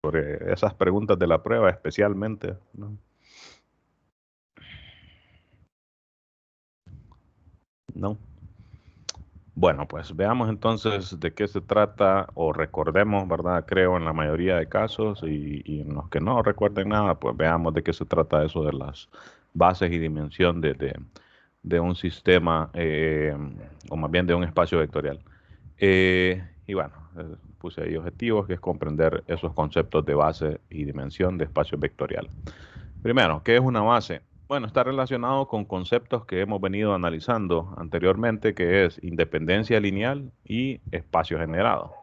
sobre esas preguntas de la prueba especialmente, ¿no? ¿No? Bueno, pues veamos entonces de qué se trata o recordemos, ¿verdad? Creo en la mayoría de casos y en los que no recuerden nada, pues veamos de qué se trata eso de las bases y dimensión de un sistema o más bien de un espacio vectorial. Y bueno, puse ahí objetivos, que es comprender esos conceptos de base y dimensión de espacio vectorial. Primero, ¿qué es una base? Bueno, está relacionado con conceptos que hemos venido analizando anteriormente, que es independencia lineal y espacio generado.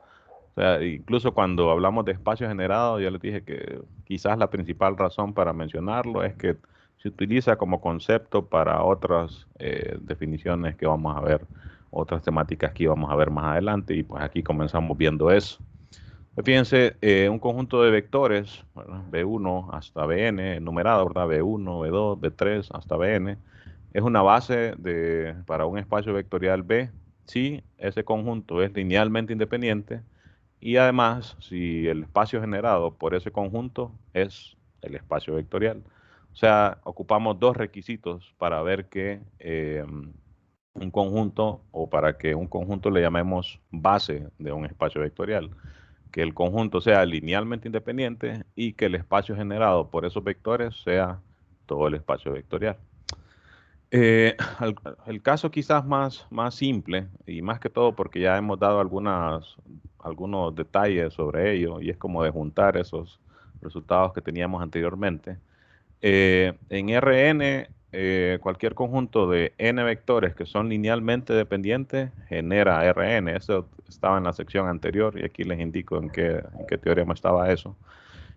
O sea, incluso cuando hablamos de espacio generado, ya les dije que quizás la principal razón para mencionarlo es que se utiliza como concepto para otras definiciones que vamos a ver, otras temáticas que íbamos a ver más adelante, y pues aquí comenzamos viendo eso. Pues fíjense, un conjunto de vectores, ¿verdad? B1 hasta Bn, numerado, ¿verdad? B1, B2, B3 hasta Bn, es una base para un espacio vectorial B si ese conjunto es linealmente independiente y además si el espacio generado por ese conjunto es el espacio vectorial. O sea, ocupamos dos requisitos para ver que un conjunto o para que un conjunto le llamemos base de un espacio vectorial, que el conjunto sea linealmente independiente y que el espacio generado por esos vectores sea todo el espacio vectorial. El caso quizás más simple, y más que todo porque ya hemos dado algunos detalles sobre ello, y es como de juntar esos resultados que teníamos anteriormente. En Rn, cualquier conjunto de n vectores que son linealmente dependientes genera Rn. Eso estaba en la sección anterior y aquí les indico en qué teorema estaba eso.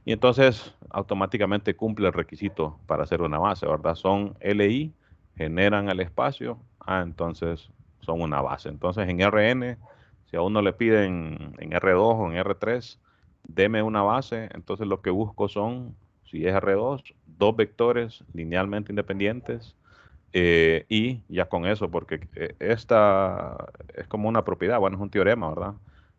Y entonces automáticamente cumple el requisito para hacer una base, ¿verdad? Son Li, generan el espacio, entonces son una base. Entonces en Rn, si a uno le piden en R2 o en R3, deme una base, entonces lo que busco son, si es R2, dos vectores linealmente independientes, y ya con eso, porque esta es como una propiedad, bueno, es un teorema, ¿verdad?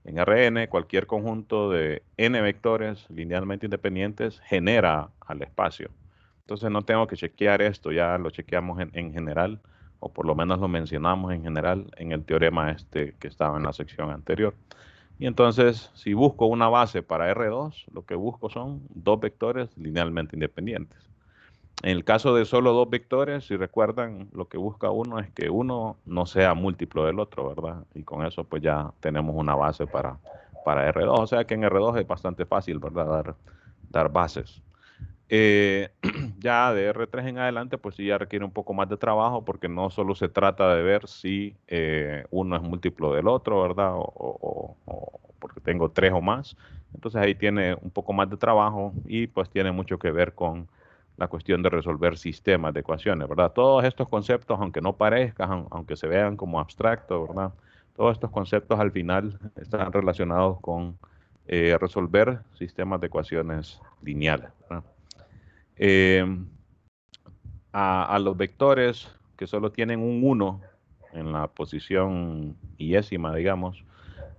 En Rn, cualquier conjunto de n vectores linealmente independientes genera al espacio. Entonces no tengo que chequear esto, ya lo chequeamos en general, o por lo menos lo mencionamos en general en el teorema este que estaba en la sección anterior. Y entonces, si busco una base para R2, lo que busco son dos vectores linealmente independientes. En el caso de solo dos vectores, si recuerdan, lo que busca uno es que uno no sea múltiplo del otro, ¿verdad? Y con eso pues ya tenemos una base para R2. O sea que en R2 es bastante fácil, ¿verdad? Dar bases. Ya de R3 en adelante, pues sí ya requiere un poco más de trabajo porque no solo se trata de ver si uno es múltiplo del otro, ¿verdad? O porque tengo tres o más. Entonces ahí tiene un poco más de trabajo y pues tiene mucho que ver con la cuestión de resolver sistemas de ecuaciones, ¿verdad? Todos estos conceptos, aunque no parezcan, aunque se vean como abstractos, ¿verdad? Todos estos conceptos al final están relacionados con resolver sistemas de ecuaciones lineales, ¿verdad? Eh, a los vectores que solo tienen un 1 en la posición iésima, digamos,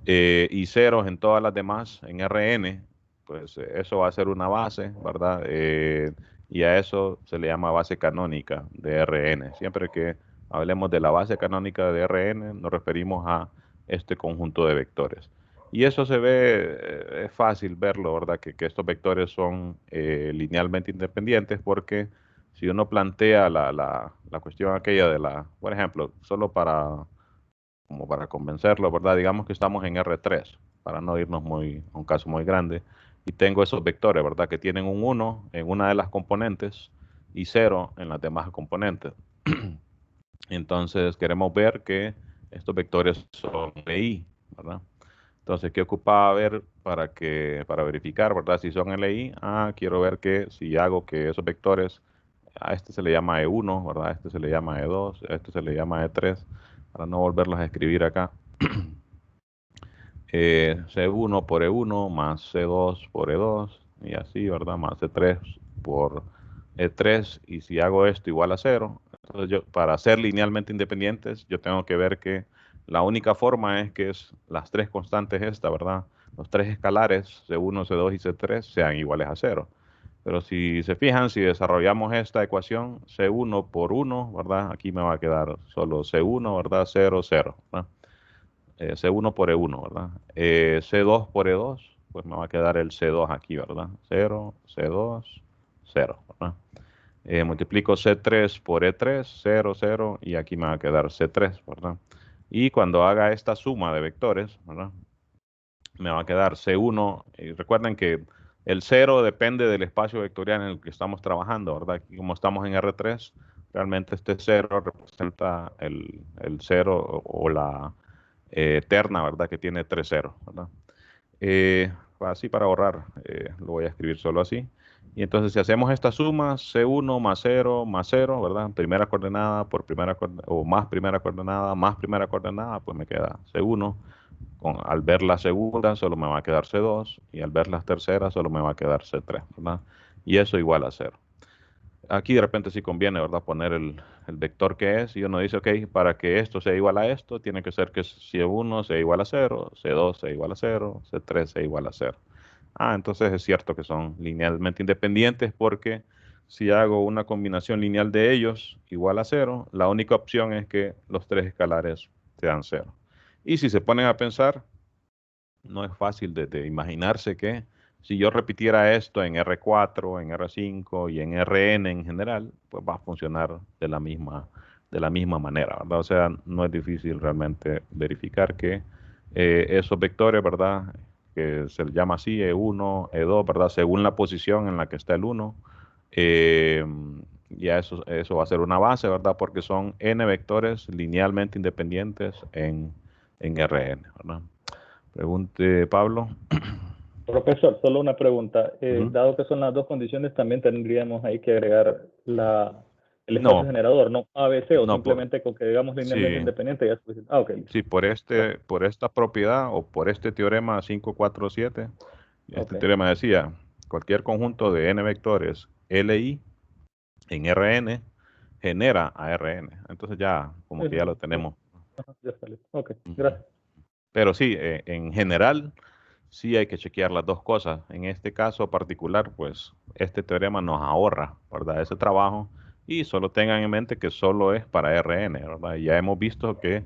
y ceros en todas las demás, en Rn, pues eso va a ser una base, ¿verdad? Y a eso se le llama base canónica de Rn. Siempre que hablemos de la base canónica de Rn, nos referimos a este conjunto de vectores. Y eso se ve, es fácil verlo, ¿verdad? Que estos vectores son linealmente independientes porque si uno plantea la cuestión aquella por ejemplo, solo como para convencerlo, ¿verdad? Digamos que estamos en R3, para no irnos a un caso muy grande, y tengo esos vectores, ¿verdad? Que tienen un 1 en una de las componentes y 0 en las demás componentes. Entonces queremos ver que estos vectores son LI, ¿verdad? Entonces, ¿qué ocupaba ver para verificar, ¿verdad? Si son LI, quiero ver que si hago que esos vectores, a este se le llama E1, ¿verdad? A este se le llama E2, a este se le llama E3, para no volverlos a escribir acá. C1 por E1 más C2 por E2 y así, ¿verdad? Más C3 por E3, y si hago esto igual a 0, entonces para ser linealmente independientes yo tengo que ver que la única forma es que es las tres constantes esta, ¿verdad? los tres escalares C1, C2 y C3 sean iguales a cero. Pero si se fijan, si desarrollamos esta ecuación C1 por 1, ¿verdad? Aquí me va a quedar solo C1, ¿verdad? 0, 0, ¿verdad? C1 por E1, ¿verdad? C2 por E2, pues me va a quedar el C2 aquí, ¿verdad? 0, C2, 0, ¿verdad? Multiplico C3 por E3, 0, 0, y aquí me va a quedar C3, ¿verdad? Y cuando haga esta suma de vectores, ¿verdad? Me va a quedar C1. Y recuerden que el 0 depende del espacio vectorial en el que estamos trabajando, ¿verdad? Aquí como estamos en R3, realmente este 0 representa el 0 o la terna, ¿verdad? Que tiene 3 ceros, ¿verdad? Así para ahorrar, lo voy a escribir solo así. Y entonces si hacemos esta suma, C1 más 0, ¿verdad? Primera coordenada por primera coordenada, o más primera coordenada, pues me queda C1. Al ver la segunda solo me va a quedar C2 y al ver las terceras solo me va a quedar C3, ¿verdad? Y eso igual a 0. Aquí de repente sí conviene, ¿verdad? Poner el vector que es y uno dice, ok, para que esto sea igual a esto, tiene que ser que C1 sea igual a 0, C2 sea igual a 0, C3 sea igual a 0. Ah, entonces es cierto que son linealmente independientes porque si hago una combinación lineal de ellos igual a 0, la única opción es que los tres escalares sean 0. Y si se ponen a pensar, no es fácil de imaginarse que si yo repitiera esto en R4, en R5 y en Rn en general, pues va a funcionar de la misma manera, ¿verdad? O sea, no es difícil realmente verificar que esos vectores, ¿verdad? Que se le llama así, E1, E2, ¿verdad? Según la posición en la que está el 1, eh, ya eso va a ser una base, ¿verdad? Porque son n vectores linealmente independientes en Rn, ¿verdad? Pregunte Pablo. Profesor, solo una pregunta. Ujú. Dado que son las dos condiciones, también tendríamos ahí que agregar el espacio No, generador, no ABC, o no, simplemente con que digamos linealmente sí, independiente ya es suficiente. Ah, ok, listo. sí, Gracias. por esta propiedad o por este teorema 547, este Ok, teorema decía, cualquier conjunto de n vectores Li en Rn genera a Rn. Entonces ya, como que ya lo ya, tenemos. ya está listo. Ok, Ujú. gracias. Pero sí, en general, sí hay que chequear las dos cosas. En este caso particular, pues este teorema nos ahorra, ¿verdad? Ese trabajo y solo tengan en mente que solo es para Rn, ¿verdad? Y ya hemos visto que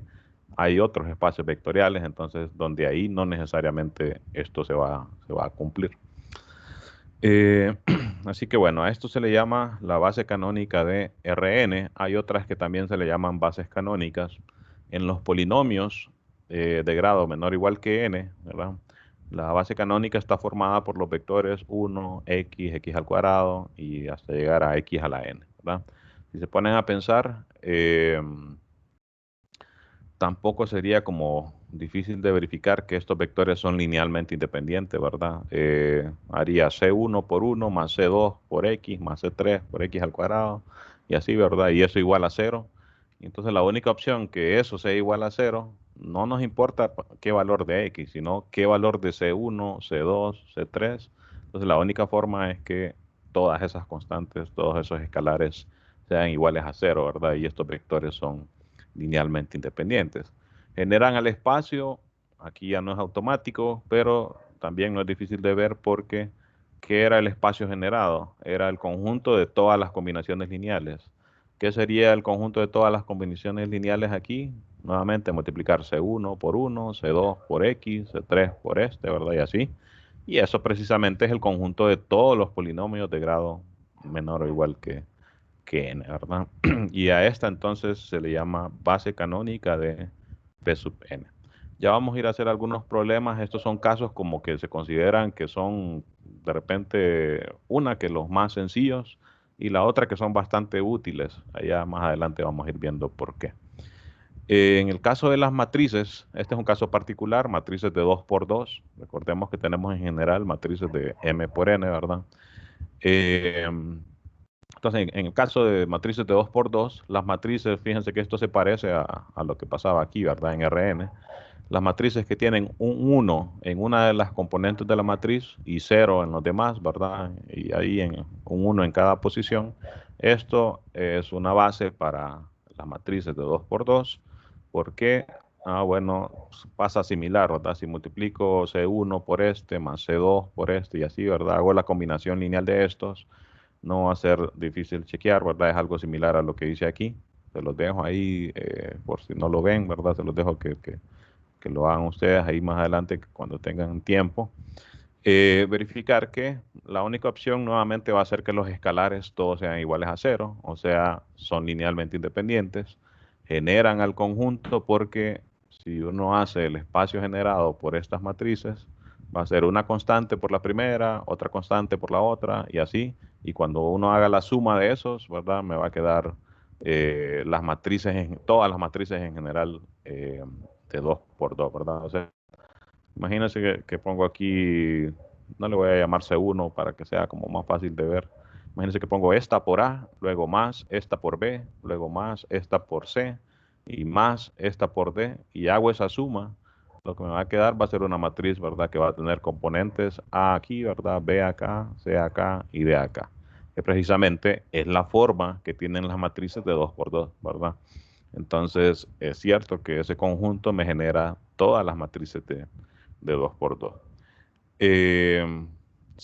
hay otros espacios vectoriales, entonces donde ahí no necesariamente esto se va a cumplir. Eh, así que bueno, a esto se le llama la base canónica de Rn. Hay otras que también se le llaman bases canónicas. En los polinomios de grado menor o igual que n, ¿verdad? La base canónica está formada por los vectores 1, x, x al cuadrado y hasta llegar a x a la n, ¿verdad? Si se ponen a pensar, tampoco sería como difícil de verificar que estos vectores son linealmente independientes, ¿verdad? Haría C1 por 1 más C2 por X más C3 por X al cuadrado y así, ¿verdad? Y eso igual a 0. Y entonces la única opción que eso sea igual a 0, no nos importa qué valor de X, sino qué valor de C1, C2, C3. Entonces la única forma es que todas esas constantes, todos esos escalares sean iguales a 0, ¿verdad? Y estos vectores son linealmente independientes. Generan al espacio, aquí ya no es automático, pero también no es difícil de ver porque ¿qué era el espacio generado? Era el conjunto de todas las combinaciones lineales. ¿Qué sería el conjunto de todas las combinaciones lineales aquí? Nuevamente multiplicar C1 por 1, C2 por X, C3 por este, ¿verdad? Y así. Y eso precisamente es el conjunto de todos los polinomios de grado menor o igual que n, ¿verdad? Y a esta entonces se le llama base canónica de P sub n. Ya vamos a ir a hacer algunos problemas. Estos son casos como que se consideran que son de repente una que los más sencillos y la otra que son bastante útiles. Allá más adelante vamos a ir viendo por qué. En el caso de las matrices, este es un caso particular, matrices de 2 por 2. Recordemos que tenemos en general matrices de m por n, ¿verdad? Eh, entonces, en el caso de matrices de 2 por 2, las matrices, fíjense que esto se parece a lo que pasaba aquí, ¿verdad? En Rn. Las matrices que tienen un 1 en una de las componentes de la matriz y 0 en los demás, ¿verdad? Y ahí en un 1 en cada posición. Esto es una base para las matrices de 2 por 2 porque Bueno, pasa similar, ¿verdad? Si multiplico C1 por este más C2 por este y así, ¿verdad? Hago la combinación lineal de estos, no va a ser difícil chequear, ¿verdad? Es algo similar a lo que dice aquí. Se los dejo ahí, por si no lo ven, ¿verdad? Se los dejo que lo hagan ustedes ahí más adelante cuando tengan tiempo. Verificar que la única opción nuevamente va a ser que los escalares todos sean iguales a cero, o sea, son linealmente independientes, generan al conjunto porque si uno hace el espacio generado por estas matrices, va a ser una constante por la primera, otra constante por la otra y así, y cuando uno haga la suma de esos, ¿verdad? Me va a quedar las matrices, todas las matrices en general de 2 por 2, ¿verdad? O sea, imagínense que pongo aquí, no le voy a llamar C1 para que sea como más fácil de ver. Imagínense que pongo esta por A, luego más esta por B, luego más esta por C y más esta por D y hago esa suma. Lo que me va a quedar va a ser una matriz, ¿verdad? Que va a tener componentes A aquí, ¿verdad? B acá, C acá y D acá. Que precisamente es la forma que tienen las matrices de 2 por 2, ¿verdad? Entonces, es cierto que ese conjunto me genera todas las matrices de 2 por 2. Eh,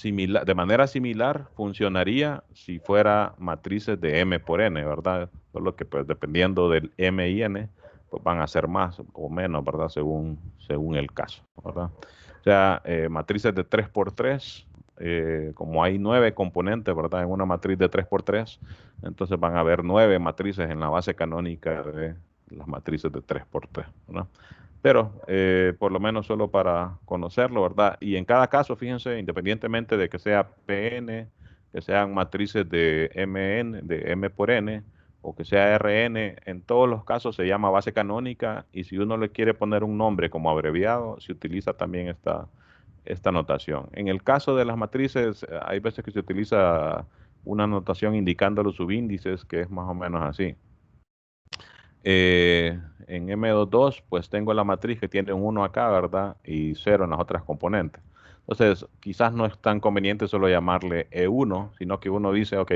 de manera similar funcionaría si fuera matrices de m por n, ¿verdad? Solo que pues dependiendo del m y n, pues van a ser más o menos, ¿verdad? Según el caso, ¿verdad? O sea, matrices de 3 por 3, como hay 9 componentes, ¿verdad? En una matriz de 3 por 3, entonces van a haber 9 matrices en la base canónica de las matrices de 3 por 3, ¿verdad? Pero por lo menos solo para conocerlo, ¿verdad? Y en cada caso, fíjense, independientemente de que sea PN, que sean matrices de MN, de M por N, o que sea RN, en todos los casos se llama base canónica y si uno le quiere poner un nombre como abreviado, se utiliza también esta notación. En el caso de las matrices, hay veces que se utiliza una notación indicando los subíndices, que es más o menos así. En M22, pues tengo la matriz que tiene un 1 acá, ¿verdad? Y 0 en las otras componentes. Entonces, quizás no es tan conveniente solo llamarle E1, sino que uno dice, ok,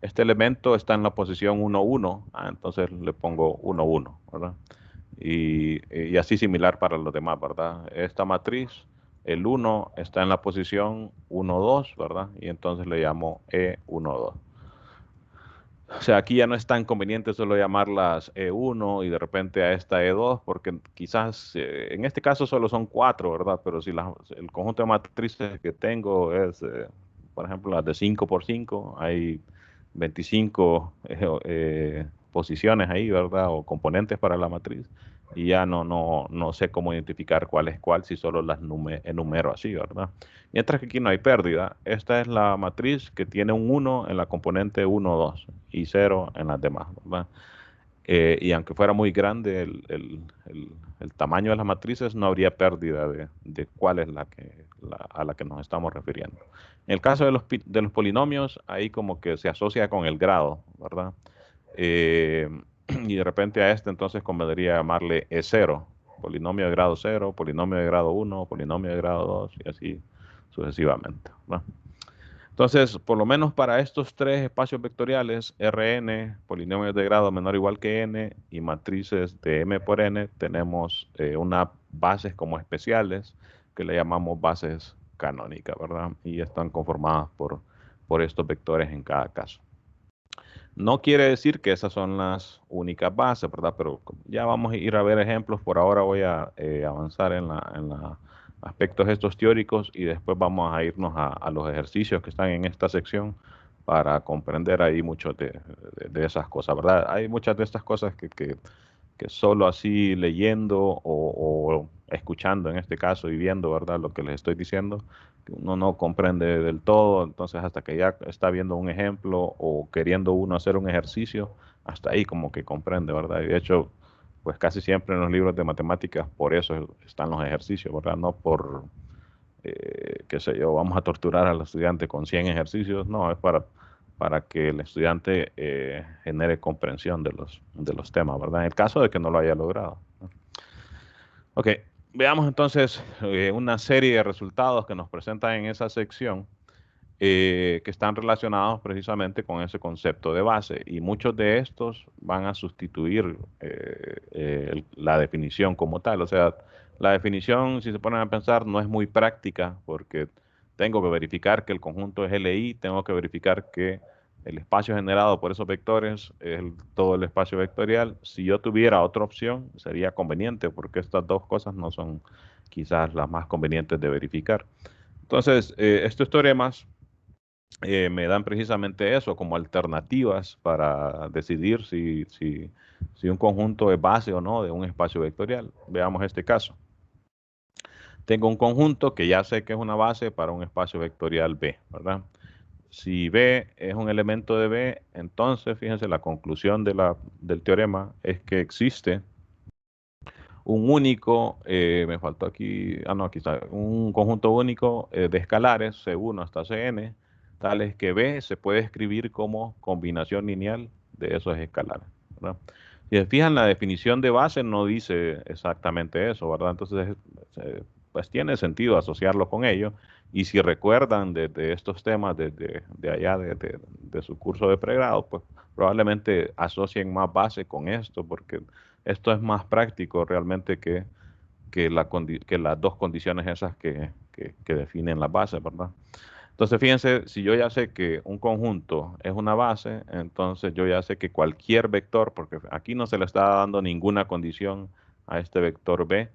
este elemento está en la posición 1, 1, entonces le pongo 1, 1, ¿verdad? Y así similar para los demás, ¿verdad? Esta matriz, el 1 está en la posición 1, 2, ¿verdad? Y entonces le llamo E1, 2. O sea, aquí ya no es tan conveniente solo llamarlas E1 y de repente a esta E2, porque quizás en este caso solo son 4, ¿verdad? Pero si el conjunto de matrices que tengo es, por ejemplo, las de 5 por 5, hay 25 posiciones ahí, ¿verdad? O componentes para la matriz. Y ya no sé cómo identificar cuál es cuál si solo las enumero así, ¿verdad? Mientras que aquí no hay pérdida. Esta es la matriz que tiene un 1 en la componente 1, 2 y 0 en las demás, ¿verdad? Y aunque fuera muy grande el tamaño de las matrices, no habría pérdida de cuál es a la que nos estamos refiriendo. En el caso de los polinomios, ahí como que se asocia con el grado, ¿verdad? Eh, y de repente a este entonces convendría llamarle E0, polinomio de grado 0, polinomio de grado 1, polinomio de grado 2 y así sucesivamente, ¿no? Entonces, por lo menos para estos tres espacios vectoriales, Rn, polinomios de grado menor o igual que n y matrices de m por n, tenemos unas bases como especiales que le llamamos bases canónicas, ¿verdad? Y están conformadas por estos vectores en cada caso. No quiere decir que esas son las únicas bases, ¿verdad? Pero ya vamos a ir a ver ejemplos. Por ahora voy a avanzar en los aspectos estos teóricos y después vamos a irnos a los ejercicios que están en esta sección para comprender ahí mucho de esas cosas, ¿verdad? Hay muchas de estas cosas que solo así leyendo o escuchando en este caso y viendo, ¿verdad? Lo que les estoy diciendo, uno no comprende del todo, entonces hasta que ya está viendo un ejemplo o queriendo uno hacer un ejercicio, hasta ahí como que comprende, ¿verdad? Y de hecho, pues casi siempre en los libros de matemáticas por eso están los ejercicios, ¿verdad? No por, qué sé yo, vamos a torturar al estudiante con 100 ejercicios, no, es para que el estudiante genere comprensión de los temas, ¿verdad? En el caso de que no lo haya logrado, ¿no? Ok, veamos entonces una serie de resultados que nos presentan en esa sección. que están relacionados precisamente con ese concepto de base. Y muchos de estos van a sustituir la definición como tal. O sea, la definición, si se ponen a pensar, no es muy práctica porque tengo que verificar que el conjunto es LI, tengo que verificar que el espacio generado por esos vectores es todo el espacio vectorial. Si yo tuviera otra opción, sería conveniente porque estas dos cosas no son quizás las más convenientes de verificar. Entonces, estos teoremas me dan precisamente eso como alternativas para decidir si un conjunto es base o no de un espacio vectorial. Veamos este caso. Tengo un conjunto que ya sé que es una base para un espacio vectorial B, ¿verdad? Si B es un elemento de B, entonces fíjense, la conclusión del teorema es que existe un único, me faltó aquí, no, aquí está, un conjunto único de escalares, C1 hasta Cn, tales que B se puede escribir como combinación lineal de esos escalares, ¿verdad? Si se fijan, la definición de base no dice exactamente eso, ¿verdad? Entonces, pues tiene sentido asociarlo con ello. Y si recuerdan de estos temas de allá, de su curso de pregrado, pues probablemente asocien más base con esto, porque esto es más práctico realmente que las dos condiciones esas que definen las bases, ¿verdad? Entonces, fíjense, si yo ya sé que un conjunto es una base, entonces yo ya sé que cualquier vector, porque aquí no se le está dando ninguna condición a este vector B,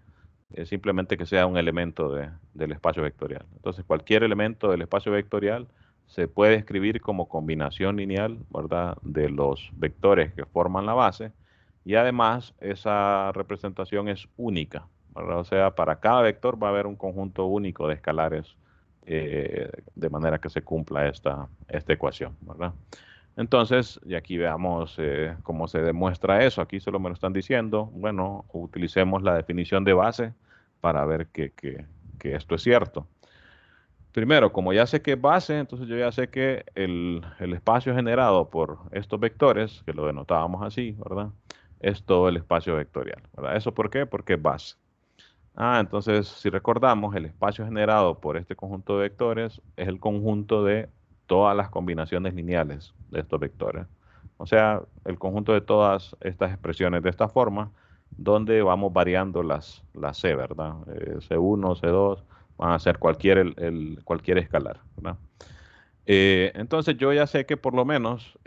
es simplemente que sea un elemento del espacio vectorial. Entonces, cualquier elemento del espacio vectorial se puede escribir como combinación lineal, ¿verdad?, de los vectores que forman la base, y además esa representación es única, ¿verdad? O sea, para cada vector va a haber un conjunto único de escalares de manera que se cumpla esta ecuación, ¿verdad? Entonces, y aquí veamos cómo se demuestra eso. Aquí solo me lo están diciendo. Bueno, utilicemos la definición de base para ver que esto es cierto. Primero, como ya sé que es base, entonces yo ya sé que el espacio generado por estos vectores, que lo denotábamos así, ¿verdad? Es todo el espacio vectorial, ¿verdad? ¿Eso por qué? Porque es base. Entonces, si recordamos, el espacio generado por este conjunto de vectores es el conjunto de todas las combinaciones lineales de estos vectores. O sea, el conjunto de todas estas expresiones de esta forma, donde vamos variando las C, ¿verdad? C1, C2, van a ser cualquier escalar, ¿verdad? Entonces, yo ya sé que por lo menos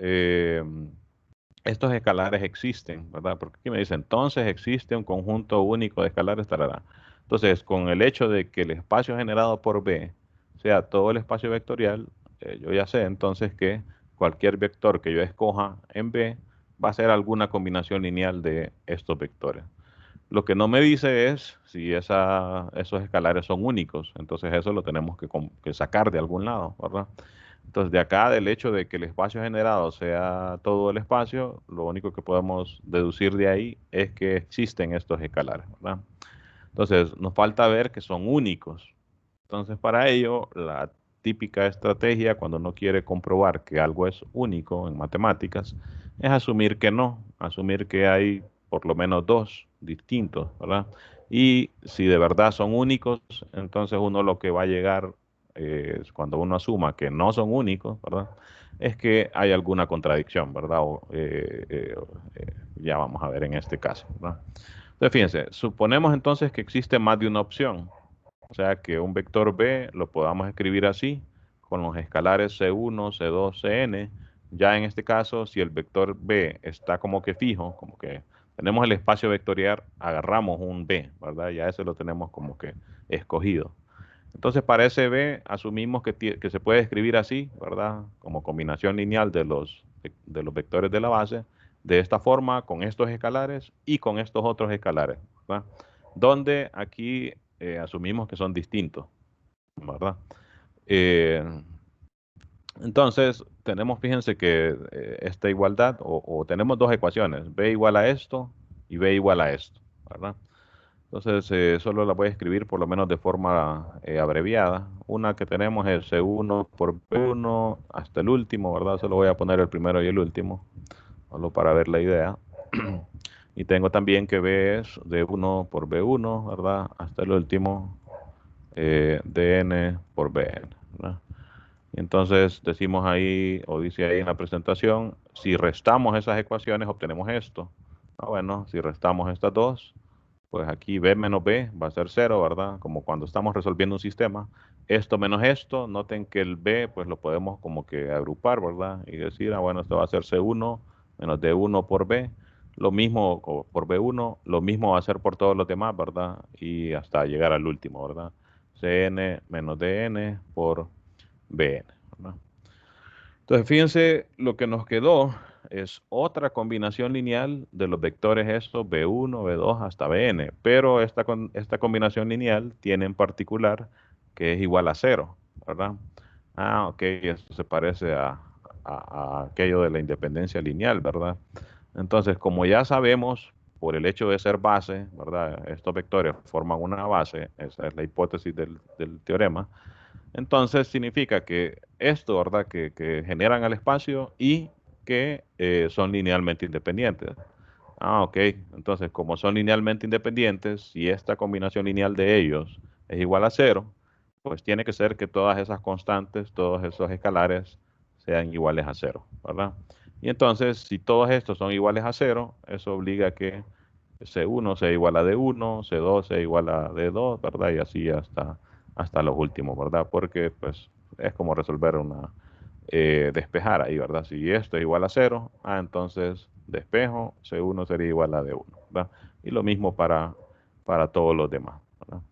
estos escalares existen, ¿verdad? Porque aquí me dice, entonces existe un conjunto único de escalares, tarará. Entonces, con el hecho de que el espacio generado por B sea todo el espacio vectorial, yo ya sé entonces que cualquier vector que yo escoja en B va a ser alguna combinación lineal de estos vectores. Lo que no me dice es si esos escalares son únicos, entonces eso lo tenemos que sacar de algún lado, ¿verdad? Entonces, de acá, del hecho de que el espacio generado sea todo el espacio, lo único que podemos deducir de ahí es que existen estos escalares, ¿verdad? Entonces, nos falta ver que son únicos. Entonces, para ello, la típica estrategia cuando uno quiere comprobar que algo es único en matemáticas es asumir que no, asumir que hay por lo menos dos distintos, ¿verdad? Y si de verdad son únicos, entonces uno lo que va a llegar cuando uno asuma que no son únicos, ¿verdad? Es que hay alguna contradicción, ¿verdad? Ya vamos a ver en este caso, ¿verdad? Entonces, fíjense, suponemos entonces que existe más de una opción. O sea, que un vector B lo podamos escribir así, con los escalares C1, C2, Cn. Ya en este caso, si el vector B está como que fijo, como que tenemos el espacio vectorial, agarramos un B, ¿verdad? Ya ese lo tenemos como que escogido. Entonces, para ese B, asumimos que se puede escribir así, ¿verdad? Como combinación lineal de los vectores de la base, de esta forma, con estos escalares y con estos otros escalares, ¿verdad? Donde aquí asumimos que son distintos, ¿verdad? Eh, entonces, tenemos, fíjense que esta igualdad, o tenemos dos ecuaciones, B igual a esto y B igual a esto, ¿verdad? Entonces, solo la voy a escribir por lo menos de forma abreviada. Una que tenemos es C1 por B1 hasta el último, ¿verdad? Solo voy a poner el primero y el último, solo para ver la idea. Y tengo también que B es de 1 por B1, ¿verdad? Hasta el último, dn por bn, ¿verdad? Entonces decimos ahí, o dice ahí en la presentación, si restamos esas ecuaciones obtenemos esto. Bueno, si restamos estas dos, pues aquí b menos b va a ser 0, ¿verdad? Como cuando estamos resolviendo un sistema. Esto menos esto, noten que el b pues lo podemos como que agrupar, ¿verdad? Y decir, bueno, esto va a ser c1 menos d1 por b. Lo mismo por b1, lo mismo va a ser por todos los demás, ¿verdad? Y hasta llegar al último, ¿verdad? cn menos dn por bn, ¿verdad? Entonces, fíjense, lo que nos quedó es otra combinación lineal de los vectores estos B1, B2 hasta Bn, pero esta combinación lineal tiene en particular que es igual a cero, ¿verdad? Ah, ok, esto se parece a aquello de la independencia lineal, ¿verdad? Entonces, como ya sabemos, por el hecho de ser base, ¿verdad? Estos vectores forman una base, esa es la hipótesis del teorema. Entonces significa que esto, ¿verdad? Que generan al espacio y que son linealmente independientes. Ah, ok. Entonces, como son linealmente independientes, si esta combinación lineal de ellos es igual a cero, pues tiene que ser que todas esas constantes, todos esos escalares sean iguales a cero, ¿verdad? Y entonces, si todos estos son iguales a cero, eso obliga a que C1 sea igual a D1, C2 sea igual a D2, ¿verdad? Y así hasta los últimos, ¿verdad? Porque pues es como resolver despejar ahí, ¿verdad? Si esto es igual a cero, entonces despejo, C1 sería igual a D1, ¿verdad? Y lo mismo para todos los demás, ¿verdad?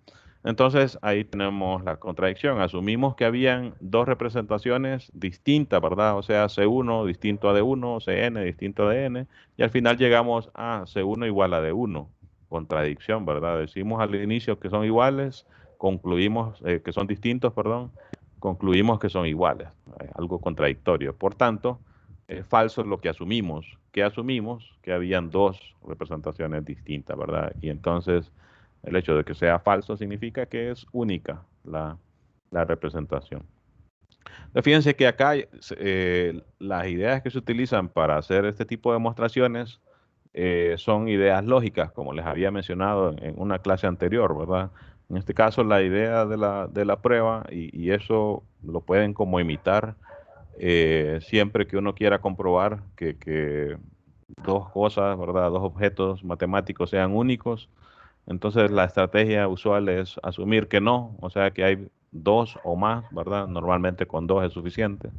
Entonces ahí tenemos la contradicción. Asumimos que habían dos representaciones distintas, ¿verdad? O sea, C1 distinto a D1, Cn distinto a Dn, y al final llegamos a C1 igual a D1. Contradicción, ¿verdad? Decimos al inicio que son iguales, concluimos que son distintos, perdón, concluimos que son iguales. Algo contradictorio. Por tanto, es falso lo que asumimos. ¿Qué asumimos? Que habían dos representaciones distintas, ¿verdad? Y entonces el hecho de que sea falso significa que es única la representación. Fíjense que acá las ideas que se utilizan para hacer este tipo de demostraciones son ideas lógicas, como les había mencionado en una clase anterior, ¿verdad? En este caso, la idea de la prueba, y eso lo pueden como imitar siempre que uno quiera comprobar que dos cosas, ¿verdad? Dos objetos matemáticos sean únicos. Entonces la estrategia usual es asumir que no, o sea que hay dos o más, ¿verdad? Normalmente con dos es suficiente.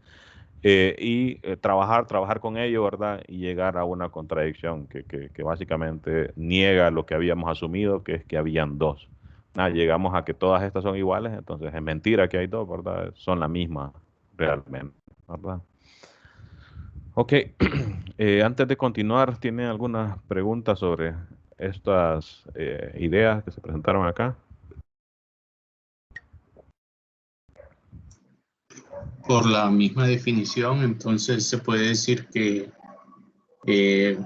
Trabajar con ello, ¿verdad? Y llegar a una contradicción que básicamente niega lo que habíamos asumido, que es que habían dos. Llegamos a que todas estas son iguales, entonces es mentira que hay dos, ¿verdad? Son la misma realmente, ¿verdad? Ok, antes de continuar, ¿tienen alguna pregunta sobre estas ideas que se presentaron acá? Por la misma definición, entonces se puede decir que eh,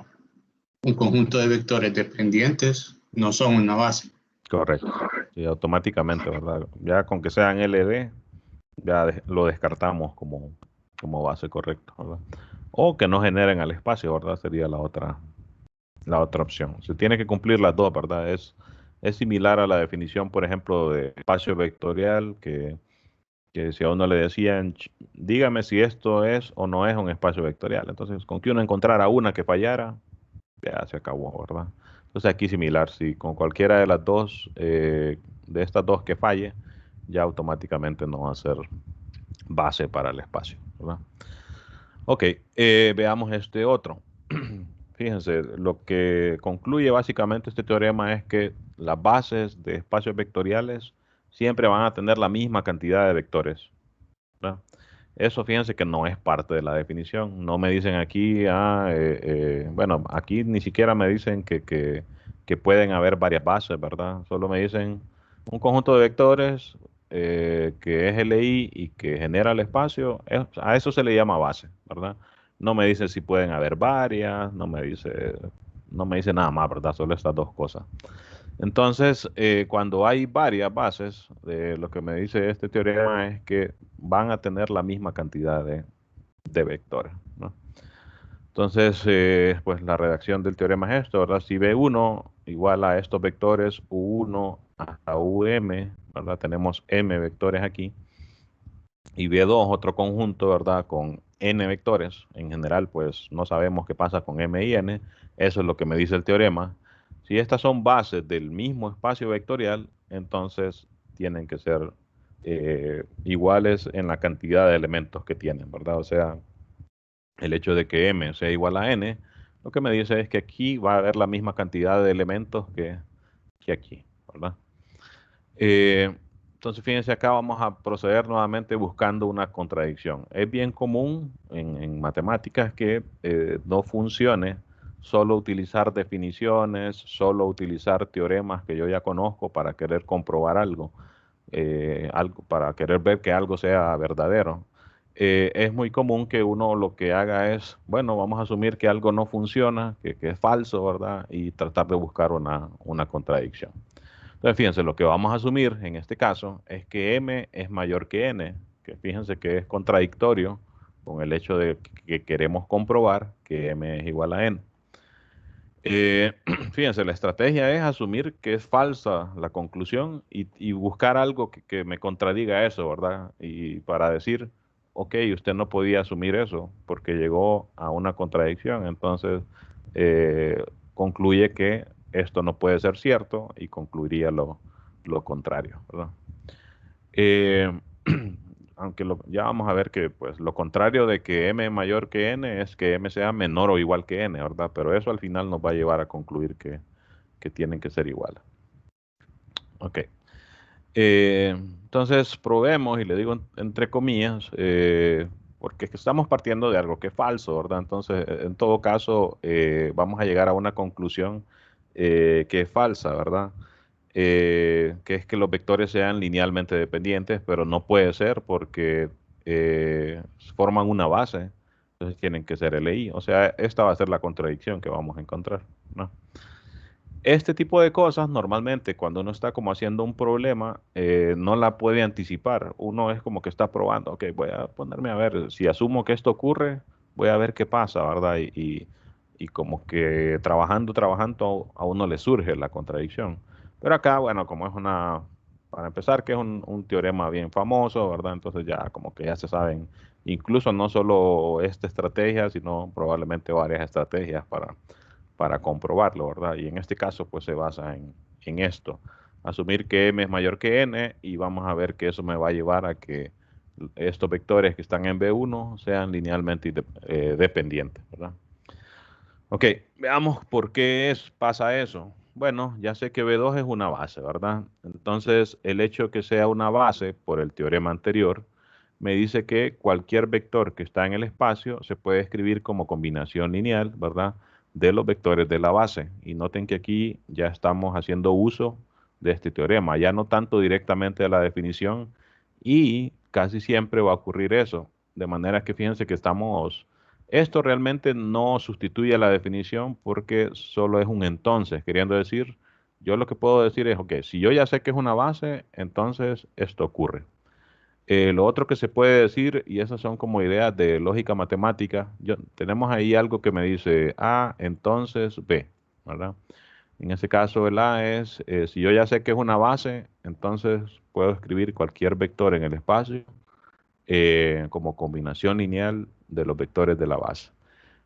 un conjunto de vectores dependientes no son una base. Correcto. Sí, automáticamente, ¿verdad? Ya con que sean LD, ya lo descartamos como base, correcto, ¿verdad? O que no generen al espacio, ¿verdad? Sería la otra opción. Se tiene que cumplir las dos, ¿verdad? Es similar a la definición, por ejemplo, de espacio vectorial, que si a uno le decían, dígame si esto es o no es un espacio vectorial. Entonces, con que uno encontrara una que fallara, ya se acabó, ¿verdad? Entonces aquí similar, si con cualquiera de las dos, de estas dos que falle, ya automáticamente no va a ser base para el espacio, ¿verdad? Ok, veamos este otro. Fíjense, lo que concluye básicamente este teorema es que las bases de espacios vectoriales siempre van a tener la misma cantidad de vectores, ¿verdad? Eso fíjense que no es parte de la definición. No me dicen aquí, bueno, aquí ni siquiera me dicen que pueden haber varias bases, ¿verdad? Solo me dicen un conjunto de vectores que es LI y que genera el espacio. A eso se le llama base, ¿verdad? No me dice si pueden haber varias, no me dice nada más, ¿verdad? Solo estas dos cosas. Entonces, cuando hay varias bases, lo que me dice este teorema es que van a tener la misma cantidad de vectores, ¿no? Entonces, pues la redacción del teorema es esto, ¿verdad? Si B1 igual a estos vectores U1 hasta UM, ¿verdad? Tenemos M vectores aquí. y B2 otro conjunto, ¿verdad? Con n vectores. En general, pues no sabemos qué pasa con m y n. Eso es lo que me dice el teorema. Si estas son bases del mismo espacio vectorial, entonces tienen que ser iguales en la cantidad de elementos que tienen, ¿verdad? O sea, el hecho de que m sea igual a n, lo que me dice es que aquí va a haber la misma cantidad de elementos que aquí, ¿verdad? Eh, entonces, fíjense, acá vamos a proceder nuevamente buscando una contradicción. Es bien común en matemáticas que no funcione solo utilizar definiciones, solo utilizar teoremas que yo ya conozco para querer comprobar algo, algo para querer ver que algo sea verdadero. Es muy común que uno lo que haga es, bueno, vamos a asumir que algo no funciona, que es falso, ¿verdad? Y tratar de buscar una contradicción. Entonces, fíjense, lo que vamos a asumir en este caso es que m es mayor que n, que fíjense que es contradictorio con el hecho de que queremos comprobar que m es igual a n. Fíjense, la estrategia es asumir que es falsa la conclusión y buscar algo que me contradiga eso, ¿verdad? Y para decir, ok, usted no podía asumir eso porque llegó a una contradicción, entonces concluye que esto no puede ser cierto y concluiría lo contrario, ¿verdad? Eh, aunque ya vamos a ver que pues lo contrario de que m es mayor que n es que m sea menor o igual que n, ¿verdad? Pero eso al final nos va a llevar a concluir que tienen que ser iguales. Ok. Entonces probemos, y le digo entre comillas, porque es que estamos partiendo de algo que es falso, ¿verdad? Entonces, en todo caso, vamos a llegar a una conclusión que es falsa, ¿verdad? Que es que los vectores sean linealmente dependientes, pero no puede ser porque forman una base, entonces tienen que ser LI. O sea, esta va a ser la contradicción que vamos a encontrar, ¿no? Este tipo de cosas normalmente cuando uno está como haciendo un problema no la puede anticipar. Uno es como que está probando, ok, voy a ponerme a ver, si asumo que esto ocurre, voy a ver qué pasa, ¿verdad? Y como que trabajando, a uno le surge la contradicción. Pero acá, bueno, como es para empezar, que es un teorema bien famoso, ¿verdad? Entonces ya como que ya se saben, incluso no solo esta estrategia, sino probablemente varias estrategias para comprobarlo, ¿verdad? Y en este caso, pues se basa en esto. Asumir que m es mayor que n y vamos a ver que eso me va a llevar a que estos vectores que están en B1 sean linealmente dependientes, ¿verdad? Ok, veamos por qué pasa eso. Bueno, ya sé que B2 es una base, ¿verdad? Entonces, el hecho que sea una base, por el teorema anterior, me dice que cualquier vector que está en el espacio se puede escribir como combinación lineal, ¿verdad? De los vectores de la base. Y noten que aquí ya estamos haciendo uso de este teorema, ya no tanto directamente de la definición, y casi siempre va a ocurrir eso. De manera que fíjense que esto realmente no sustituye la definición porque solo es un entonces, queriendo decir, yo lo que puedo decir es, ok, si yo ya sé que es una base, entonces esto ocurre. Lo otro que se puede decir, y esas son como ideas de lógica matemática, tenemos ahí algo que me dice A, entonces B, ¿verdad? En ese caso, el A es, si yo ya sé que es una base, entonces puedo escribir cualquier vector en el espacio como combinación lineal de los vectores de la base.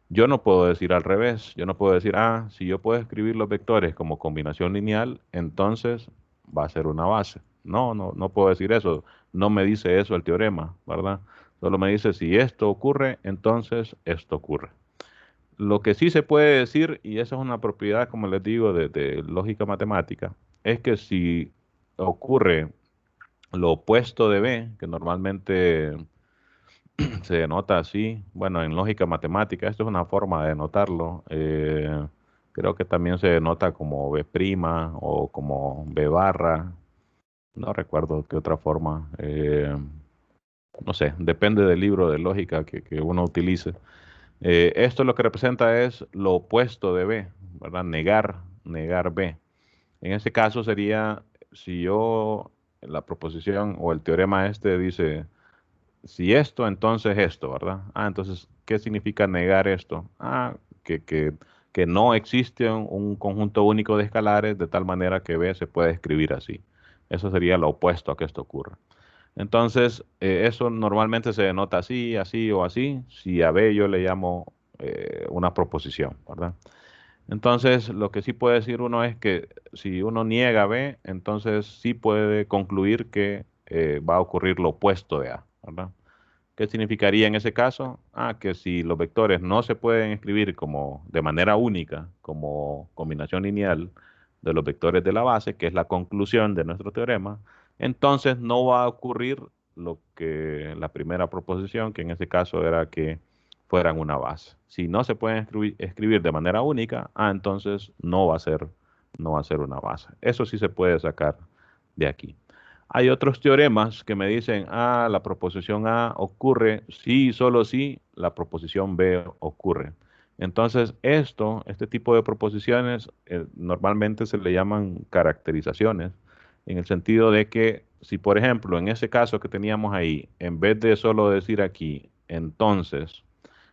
Yo no puedo decir al revés. Yo no puedo decir, si yo puedo escribir los vectores como combinación lineal, entonces va a ser una base. No puedo decir eso. No me dice eso el teorema, ¿verdad? Solo me dice, si esto ocurre, entonces esto ocurre. Lo que sí se puede decir, y esa es una propiedad, como les digo, de lógica matemática, es que si ocurre lo opuesto de B, que normalmente se denota así, bueno, en lógica matemática, esto es una forma de denotarlo. Creo que también se denota como B' o como B barra, no recuerdo qué otra forma. No sé, depende del libro de lógica que uno utilice. Esto lo que representa es lo opuesto de B, ¿verdad? Negar B. En este caso sería, si yo, la proposición o el teorema este dice si esto, entonces esto, ¿verdad? Entonces, ¿qué significa negar esto? Que, que, que no existe un conjunto único de escalares de tal manera que B se puede escribir así. Eso sería lo opuesto a que esto ocurra. Entonces, eso normalmente se denota así, así o así. Si a B yo le llamo una proposición, ¿verdad? Entonces, lo que sí puede decir uno es que si uno niega B, entonces sí puede concluir que va a ocurrir lo opuesto de A, ¿verdad? ¿Qué significaría en ese caso? Ah, que si los vectores no se pueden escribir como de manera única, como combinación lineal de los vectores de la base, que es la conclusión de nuestro teorema, entonces no va a ocurrir lo que la primera proposición, que en ese caso era que fueran una base. Si no se pueden escribir de manera única, entonces no va a ser una base. Eso sí se puede sacar de aquí. Hay otros teoremas que me dicen, la proposición A ocurre si y solo si la proposición B ocurre. Entonces, este tipo de proposiciones normalmente se le llaman caracterizaciones, en el sentido de que si, por ejemplo, en ese caso que teníamos ahí, en vez de solo decir aquí, entonces,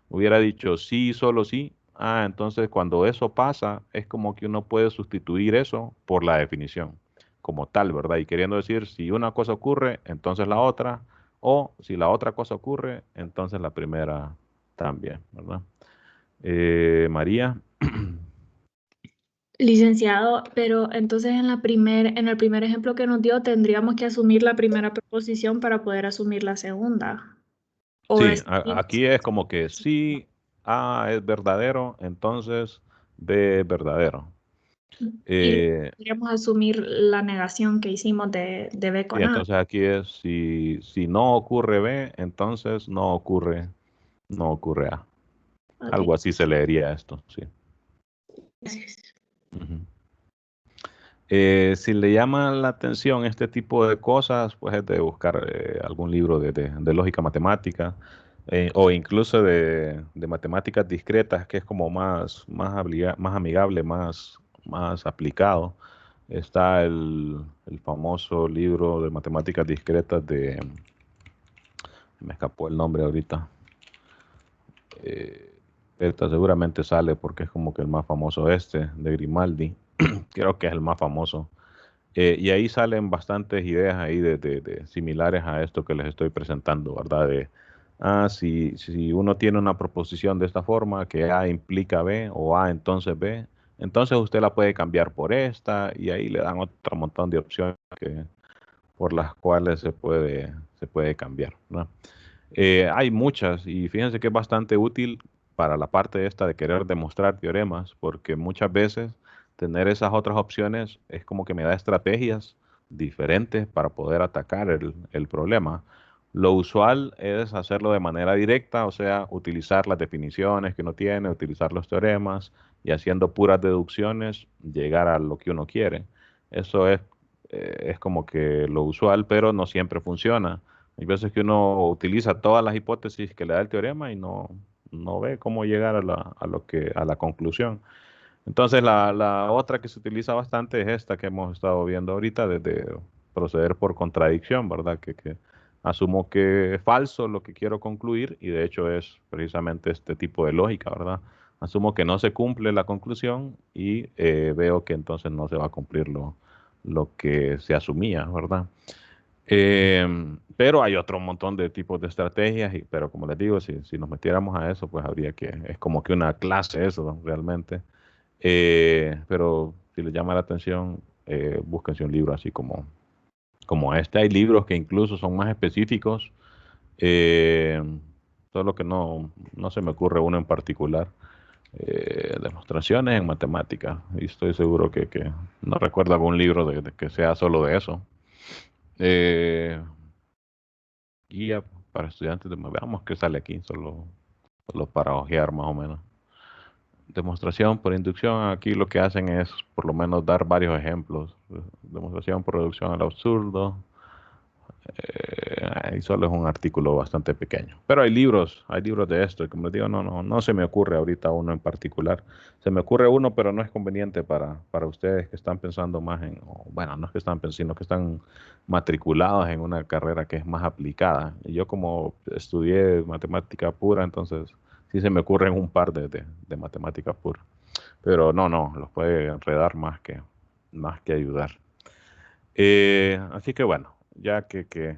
hubiera dicho sí y solo sí, entonces cuando eso pasa, es como que uno puede sustituir eso por la definición como tal, ¿verdad? Y queriendo decir, si una cosa ocurre, entonces la otra, o si la otra cosa ocurre, entonces la primera también, ¿verdad? María, Licenciado, pero entonces en el primer ejemplo que nos dio tendríamos que asumir la primera proposición para poder asumir la segunda. O sí, es- aquí es como que si A es verdadero, entonces B es verdadero. y Eh, podríamos asumir la negación que hicimos de B sí, con A. entonces aquí es si no ocurre B, entonces no ocurre A. Ok, Algo así se leería esto, sí. gracias. Ujú. Si le llama la atención este tipo de cosas, pues es de buscar algún libro de lógica matemática o incluso de matemáticas discretas, que es como más amigable, más aplicado. Está el famoso libro de matemáticas discretas me escapó el nombre ahorita. Esta seguramente sale porque es como que el más famoso de Grimaldi. Creo que es el más famoso. Y ahí salen bastantes ideas ahí de similares a esto que les estoy presentando, ¿verdad? Si uno tiene una proposición de esta forma, que A implica B o A entonces B, entonces usted la puede cambiar por esta y ahí le dan otro montón de opciones por las cuales se puede cambiar, ¿no? Hay muchas y fíjense que es bastante útil para la parte esta de querer demostrar teoremas, porque muchas veces tener esas otras opciones es como que me da estrategias diferentes para poder atacar el problema. Lo usual es hacerlo de manera directa, o sea, utilizar las definiciones que uno tiene, utilizar los teoremas y haciendo puras deducciones, llegar a lo que uno quiere. Eso es como que lo usual, pero no siempre funciona. Hay veces que uno utiliza todas las hipótesis que le da el teorema y no ve cómo llegar a la conclusión. Entonces, la otra que se utiliza bastante es esta que hemos estado viendo ahorita, de proceder por contradicción, ¿verdad? Que asumo que es falso lo que quiero concluir y de hecho es precisamente este tipo de lógica, ¿verdad? Asumo que no se cumple la conclusión y veo que entonces no se va a cumplir lo que se asumía, ¿verdad? Pero hay otro montón de tipos de estrategias, pero como les digo, si nos metiéramos a eso, pues es como que una clase eso realmente. Pero si les llama la atención, búsquense un libro así como este. Hay libros que incluso son más específicos, eh, solo que no se me ocurre uno en particular. Demostraciones en matemáticas, y estoy seguro que no recuerdo algún libro de que sea solo de eso. Eh, Guía para estudiantes veamos qué sale aquí, solo para ojear más o menos. Demostración por inducción, aquí lo que hacen es por lo menos dar varios ejemplos. Demostración por reducción al absurdo. Y solo es un artículo bastante pequeño. Pero hay libros de esto, y como les digo, no se me ocurre ahorita uno en particular. Se me ocurre uno, pero no es conveniente para ustedes que están pensando más bueno, no es que están pensando, sino que están matriculados en una carrera que es más aplicada. Y yo como estudié matemática pura, entonces sí se me ocurren un par de matemática pura. Pero no, los puede enredar más que ayudar. Así que bueno, ya que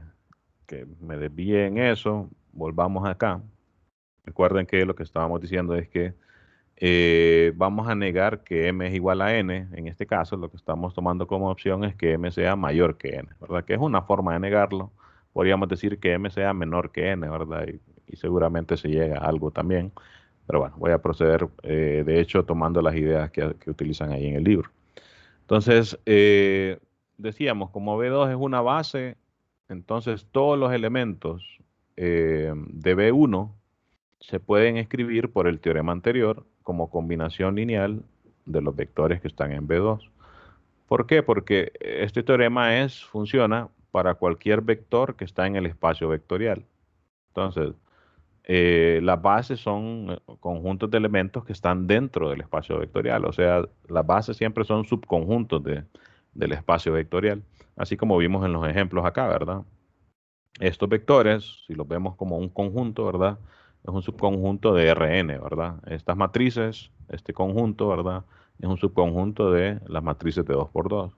que me desvíe en eso, volvamos acá. Recuerden que lo que estábamos diciendo es que vamos a negar que m es igual a n. En este caso, lo que estamos tomando como opción es que m sea mayor que n, ¿verdad? Que es una forma de negarlo. Podríamos decir que m sea menor que n, ¿verdad? Y seguramente se llega a algo también. Pero bueno, voy a proceder, de hecho, tomando las ideas que utilizan ahí en el libro. Entonces, decíamos, como B2 es una base, entonces todos los elementos de B1 se pueden escribir por el teorema anterior como combinación lineal de los vectores que están en B2. ¿Por qué? Porque este teorema funciona para cualquier vector que está en el espacio vectorial. Entonces, las bases son conjuntos de elementos que están dentro del espacio vectorial. O sea, las bases siempre son subconjuntos del espacio vectorial. Así como vimos en los ejemplos acá, ¿verdad? Estos vectores, si los vemos como un conjunto, ¿verdad? Es un subconjunto de Rn, ¿verdad? Estas matrices, este conjunto, ¿verdad? Es un subconjunto de las matrices de 2×2.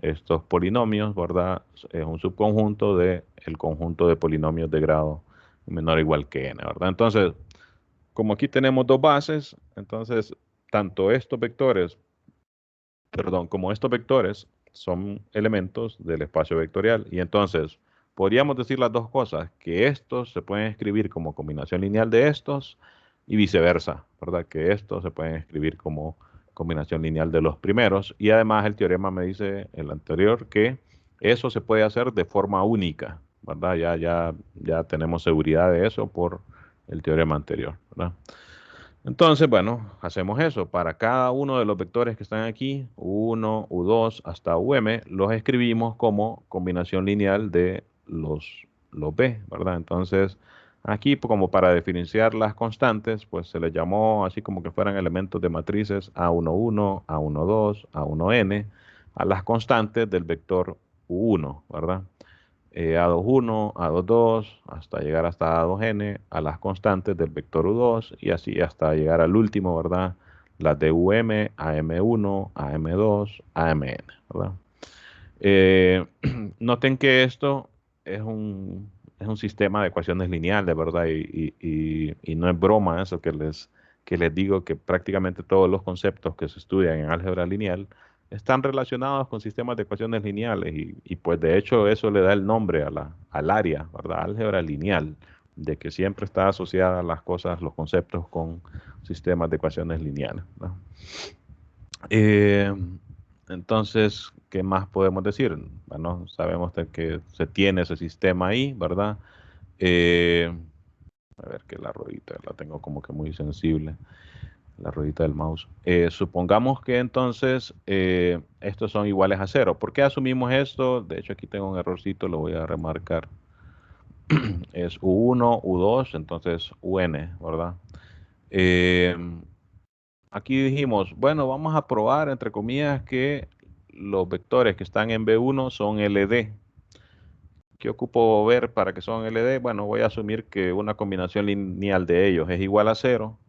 Estos polinomios, ¿verdad? Es un subconjunto del conjunto de polinomios de grado menor o igual que n, ¿verdad? Entonces, como aquí tenemos dos bases, entonces, tanto estos vectores, perdón, como estos vectores son elementos del espacio vectorial. Y entonces, podríamos decir las dos cosas, que estos se pueden escribir como combinación lineal de estos y viceversa, ¿verdad? Que estos se pueden escribir como combinación lineal de los primeros. Y además el teorema me dice, el anterior, que eso se puede hacer de forma única, ¿verdad? Ya tenemos seguridad de eso por el teorema anterior, ¿verdad? Entonces, bueno, hacemos eso. Para cada uno de los vectores que están aquí, U1, U2 hasta UM, los escribimos como combinación lineal de los B, ¿verdad? Entonces, aquí como para diferenciar las constantes, pues se les llamó así como que fueran elementos de matrices A11, A12, A1n, a las constantes del vector U1, ¿verdad? A21, A22, hasta llegar hasta A2n, a las constantes del vector U2, y así hasta llegar al último, ¿verdad? Las de UM, AM1, AM2, AMN, ¿verdad? Noten que esto es un sistema de ecuaciones lineales, ¿verdad? Y no es broma eso que les digo, que prácticamente todos los conceptos que se estudian en álgebra lineal están relacionados con sistemas de ecuaciones lineales y pues de hecho eso le da el nombre al área, ¿verdad? Álgebra lineal, de que siempre está asociada las cosas, los conceptos con sistemas de ecuaciones lineales, ¿verdad? Entonces, ¿qué más podemos decir? Bueno, sabemos que se tiene ese sistema ahí, ¿verdad? A ver que la ruedita la tengo como que muy sensible, la ruedita del mouse. Supongamos que entonces estos son iguales a 0. ¿Por qué asumimos esto? De hecho, aquí tengo un errorcito, lo voy a remarcar. Es U1, U2, entonces UN, ¿verdad? Aquí dijimos, bueno, vamos a probar, entre comillas, que los vectores que están en B1 son LD. ¿Qué ocupo ver para que son LD? Bueno, voy a asumir que una combinación lineal de ellos es igual a 0.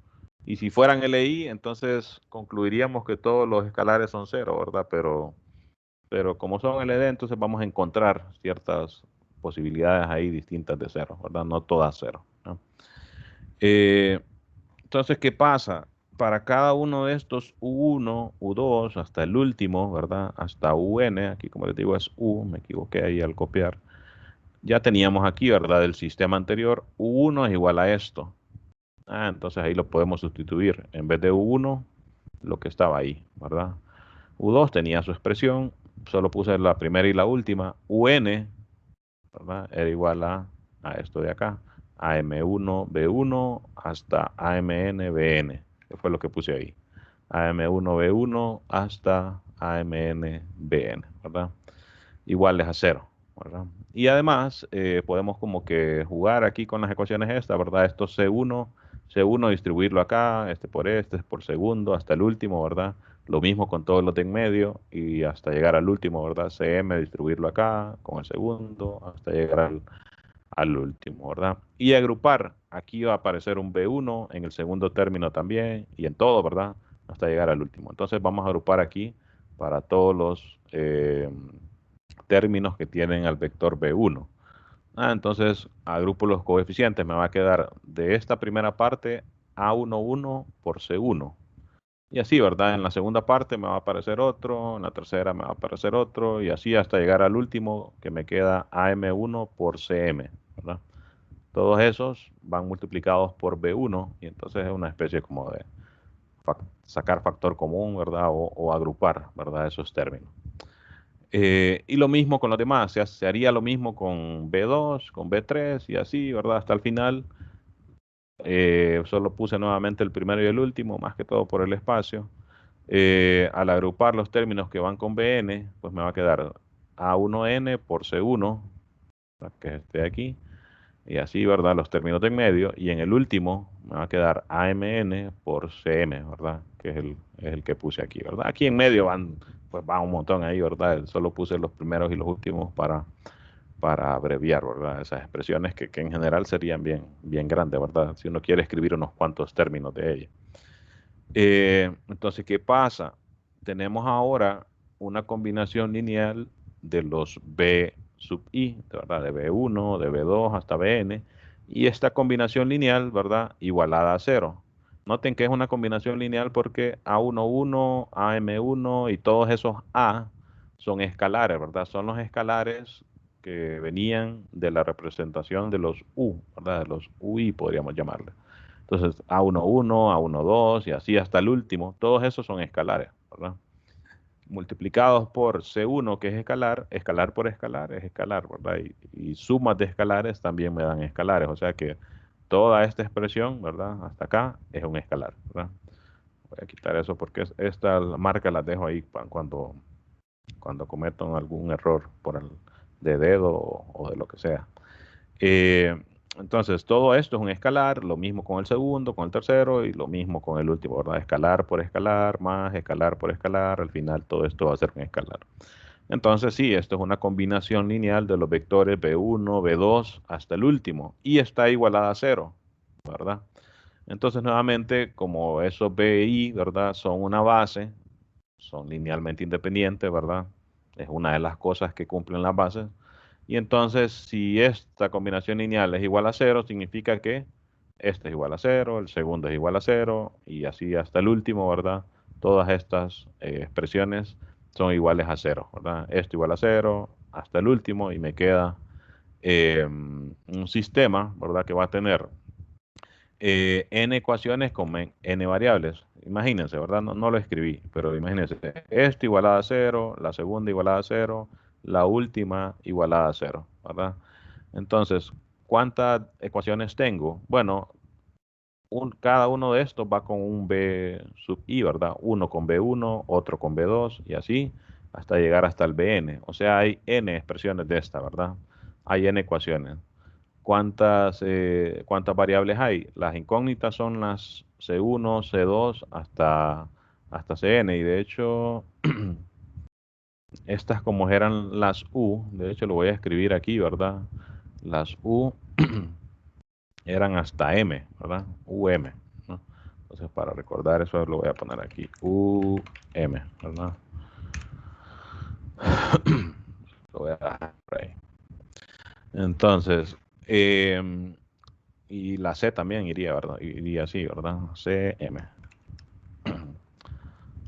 Y si fueran LI, entonces concluiríamos que todos los escalares son 0, ¿verdad? Pero como son LD, entonces vamos a encontrar ciertas posibilidades ahí distintas de 0, ¿verdad? No todas 0, ¿no? Entonces, ¿qué pasa? Para cada uno de estos U1, U2, hasta el último, ¿verdad? Hasta UN, aquí como les digo es U, me equivoqué ahí al copiar. Ya teníamos aquí, ¿verdad? El sistema anterior, U1 es igual a esto. Entonces ahí lo podemos sustituir. En vez de U1, lo que estaba ahí, ¿verdad? U2 tenía su expresión, solo puse la primera y la última. UN, ¿verdad? Era igual a esto de acá. AM1, B1 hasta AMN, BN, que fue lo que puse ahí. AM1, B1 hasta AMN, BN, ¿verdad? Iguales a 0, ¿verdad? Y además podemos como que jugar aquí con las ecuaciones estas, ¿verdad? Esto C1 distribuirlo acá, este por segundo, hasta el último, ¿verdad? Lo mismo con todos los de en medio y hasta llegar al último, ¿verdad? CM distribuirlo acá con el segundo, hasta llegar al último, ¿verdad? Y agrupar, aquí va a aparecer un B1 en el segundo término también y en todo, ¿verdad? Hasta llegar al último. Entonces vamos a agrupar aquí para todos los términos que tienen al vector B1. Entonces agrupo los coeficientes, me va a quedar de esta primera parte A11 por C1. Y así, ¿verdad? En la segunda parte me va a aparecer otro, en la tercera me va a aparecer otro, y así hasta llegar al último que me queda AM1 por CM, ¿verdad? Todos esos van multiplicados por B1 y entonces es una especie como de sacar factor común, ¿verdad? O agrupar, ¿verdad? Esos términos. Y lo mismo con los demás, se haría lo mismo con B2, con B3 y así, ¿verdad? Hasta el final. Solo puse nuevamente el primero y el último, más que todo por el espacio. Al agrupar los términos que van con BN, pues me va a quedar A1N por C1, que esté aquí, y así, ¿verdad? Los términos de en medio, y en el último me va a quedar AMN por CM, ¿verdad? Que es el que puse aquí, ¿verdad? Aquí en medio pues va un montón ahí, ¿verdad? Solo puse los primeros y los últimos para abreviar, ¿verdad? Esas expresiones que en general serían bien grandes, ¿verdad? Si uno quiere escribir unos cuantos términos de ellas. Entonces, ¿qué pasa? Tenemos ahora una combinación lineal de los B sub i, ¿verdad? De B1, de B2 hasta Bn, y esta combinación lineal, ¿verdad? Igualada a 0. Noten que es una combinación lineal porque A11, AM1 y todos esos A son escalares, ¿verdad? Son los escalares que venían de la representación de los U, ¿verdad? De los UI podríamos llamarle. Entonces, A11, A12 y así hasta el último, todos esos son escalares, ¿verdad? Multiplicados por C1, que es escalar por escalar es escalar, ¿verdad? Y sumas de escalares también me dan escalares, o sea que toda esta expresión, ¿verdad? Hasta acá es un escalar, ¿verdad? Voy a quitar eso porque esta marca la dejo ahí cuando cometo algún error de dedo o de lo que sea. Entonces, todo esto es un escalar, lo mismo con el segundo, con el tercero y lo mismo con el último, ¿verdad? Escalar por escalar, más escalar por escalar, al final todo esto va a ser un escalar. Entonces, sí, esto es una combinación lineal de los vectores B1, B2 hasta el último y está igualada a 0, ¿verdad? Entonces, nuevamente, como esos B y I, ¿verdad? Son una base, son linealmente independientes, ¿verdad? Es una de las cosas que cumplen las bases. Y entonces, si esta combinación lineal es igual a 0, significa que este es igual a 0, el segundo es igual a 0, y así hasta el último, ¿verdad? Todas estas expresiones son iguales a 0, ¿verdad? Esto igual a 0, hasta el último, y me queda un sistema, ¿verdad? Que va a tener n ecuaciones con n variables. Imagínense, ¿verdad? No lo escribí, pero imagínense. Esto igualada a 0, la segunda igualada a 0, la última igualada a 0, ¿verdad? Entonces, ¿cuántas ecuaciones tengo? Bueno, cada uno de estos va con un b sub i, ¿verdad? Uno con b1, otro con b2 y así hasta llegar hasta el bn. O sea, hay n expresiones de esta, ¿verdad? Hay n ecuaciones. ¿Cuántas variables hay? Las incógnitas son las C1, C2 hasta Cn. Y de hecho, estas como eran las U, de hecho lo voy a escribir aquí, ¿verdad? Las U eran hasta M, ¿verdad? UM, ¿no? Entonces, para recordar eso lo voy a poner aquí. UM, ¿verdad? Lo voy a dejar por ahí. Entonces, y la C también iría, ¿verdad? Iría así, ¿verdad? CM.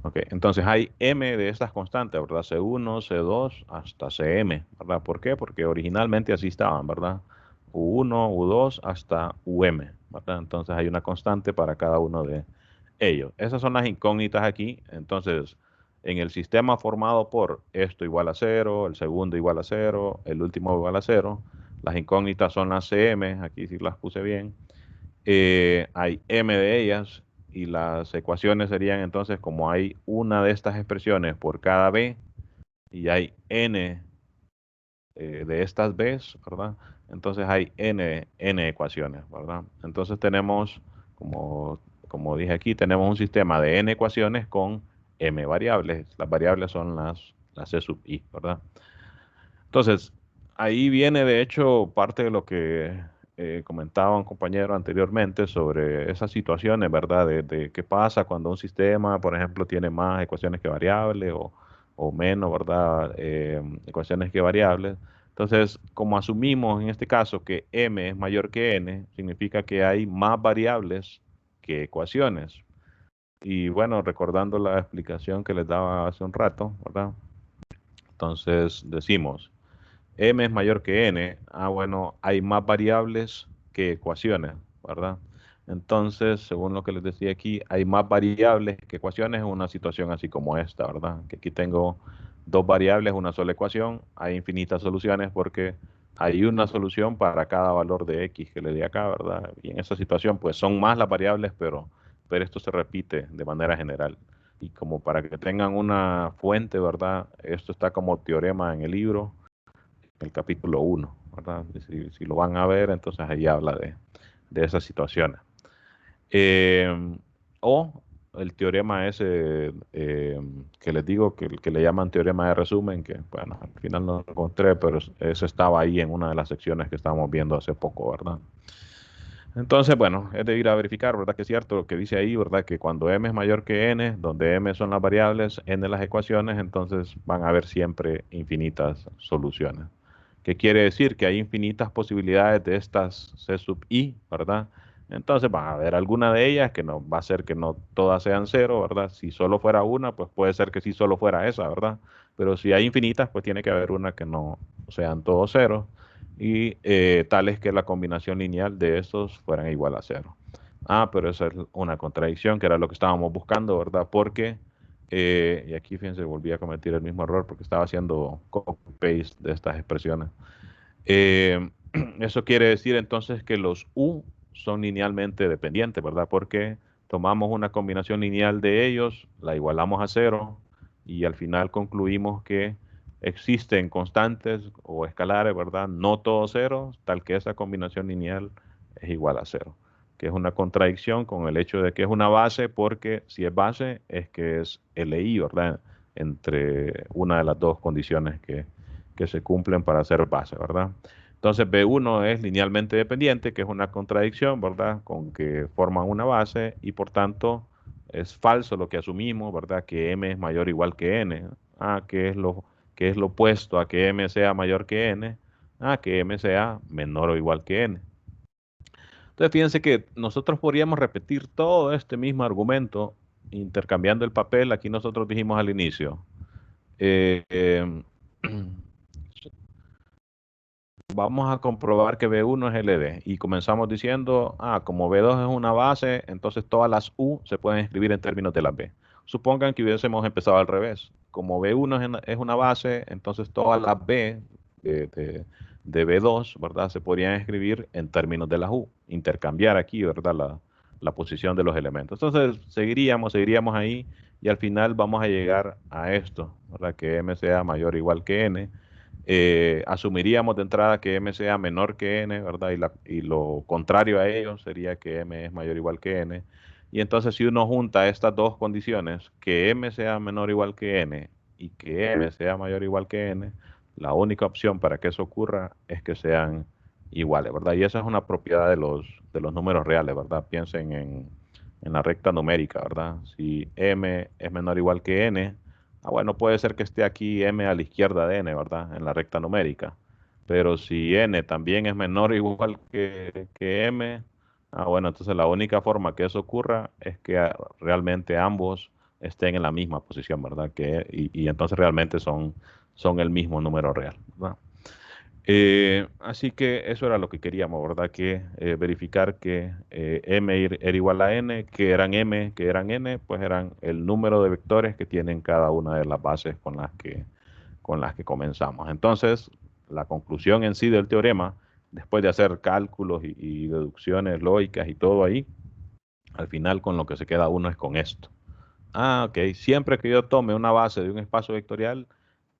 Ok, entonces hay M de estas constantes, ¿verdad? C1, C2 hasta CM, ¿verdad? ¿Por qué? Porque originalmente así estaban, ¿verdad? U1, U2 hasta UM, ¿verdad? Entonces hay una constante para cada uno de ellos. Esas son las incógnitas aquí. Entonces, en el sistema formado por esto igual a 0, el segundo igual a 0, el último igual a 0, las incógnitas son las CM, aquí sí las puse bien. Hay M de ellas y las ecuaciones serían entonces como hay una de estas expresiones por cada B y hay N de estas B's, ¿verdad? Entonces hay N ecuaciones, ¿verdad? Entonces tenemos, como dije aquí, tenemos un sistema de N ecuaciones con M variables. Las variables son las C sub I, ¿verdad? Entonces, ahí viene de hecho parte de lo que comentaba un compañero anteriormente sobre esas situaciones, ¿verdad? De qué pasa cuando un sistema, por ejemplo, tiene más ecuaciones que variables o menos, ¿verdad? Ecuaciones que variables. Entonces, como asumimos en este caso que m es mayor que n, significa que hay más variables que ecuaciones. Y bueno, recordando la explicación que les daba hace un rato, ¿verdad? Entonces decimos, m es mayor que n. Ah, bueno, hay más variables que ecuaciones, ¿verdad? Entonces, según lo que les decía aquí, hay más variables que ecuaciones en una situación así como esta, ¿verdad? Que aquí tengo dos variables, una sola ecuación, hay infinitas soluciones porque hay una solución para cada valor de x que le di acá, ¿verdad? Y en esa situación, pues son más las variables, pero esto se repite de manera general. Y como para que tengan una fuente, ¿verdad? Esto está como teorema en el libro, el capítulo 1, ¿verdad? Si lo van a ver, entonces ahí habla de esas situaciones. O el teorema ese que les digo, que le llaman teorema de resumen, que bueno, al final no lo encontré, pero eso estaba ahí en una de las secciones que estábamos viendo hace poco, ¿verdad? Entonces, bueno, es de ir a verificar, ¿verdad? Que es cierto lo que dice ahí, ¿verdad? Que cuando m es mayor que n, donde m son las variables, n las ecuaciones, entonces van a haber siempre infinitas soluciones. ¿Qué quiere decir? Que hay infinitas posibilidades de estas C sub i, ¿verdad? Entonces van a haber alguna de ellas que no va a ser que no todas sean cero, ¿verdad? Si solo fuera una, pues puede ser que sí solo fuera esa, ¿verdad? Pero si hay infinitas, pues tiene que haber una que no sean todos ceros y tal es que la combinación lineal de estos fueran igual a cero. Ah, pero esa es una contradicción que era lo que estábamos buscando, ¿verdad? Porque, y aquí fíjense, volví a cometer el mismo error porque estaba haciendo copy-paste de estas expresiones. Eso quiere decir entonces que los u son linealmente dependientes, ¿verdad? Porque tomamos una combinación lineal de ellos, la igualamos a cero y al final concluimos que existen constantes o escalares, ¿verdad? No todos ceros, tal que esa combinación lineal es igual a cero, que es una contradicción con el hecho de que es una base, porque si es base es que es LI, ¿verdad? Entre una de las dos condiciones que se cumplen para ser base, ¿verdad? Entonces B1 es linealmente dependiente, que es una contradicción, ¿verdad? Con que forman una base y por tanto es falso lo que asumimos, ¿verdad? Que M es mayor o igual que N. Ah, que es lo opuesto a que M sea mayor que N. Ah, que M sea menor o igual que N. Entonces fíjense que nosotros podríamos repetir todo este mismo argumento intercambiando el papel. Aquí nosotros dijimos al inicio. Vamos a comprobar que B1 es LD y comenzamos diciendo, como B2 es una base, entonces todas las U se pueden escribir en términos de las B. Supongan que hubiésemos empezado al revés. Como B1 es una base, entonces todas las B de B2, ¿verdad? Se podrían escribir en términos de las U. Intercambiar aquí, ¿verdad? La posición de los elementos. Entonces seguiríamos ahí y al final vamos a llegar a esto, ¿verdad? Que M sea mayor o igual que N. Asumiríamos de entrada que m sea menor que n, ¿verdad? Y lo contrario a ello sería que m es mayor o igual que n. Y entonces si uno junta estas dos condiciones, que m sea menor o igual que n y que m sea mayor o igual que n, la única opción para que eso ocurra es que sean iguales, ¿verdad? Y esa es una propiedad de los números reales, ¿verdad? Piensen en la recta numérica, ¿verdad? Si m es menor o igual que n, bueno, puede ser que esté aquí m a la izquierda de n, ¿verdad? En la recta numérica. Pero si n también es menor o igual que m, bueno, entonces la única forma que eso ocurra es que realmente ambos estén en la misma posición, ¿verdad? Y entonces realmente son el mismo número real, ¿verdad? Así que eso era lo que queríamos, ¿verdad? Que verificar que m era igual a n, que eran m, que eran n, pues eran el número de vectores que tienen cada una de las bases con las que comenzamos. Entonces, la conclusión en sí del teorema, después de hacer cálculos y deducciones lógicas y todo ahí, al final con lo que se queda uno es con esto. Ok, siempre que yo tome una base de un espacio vectorial,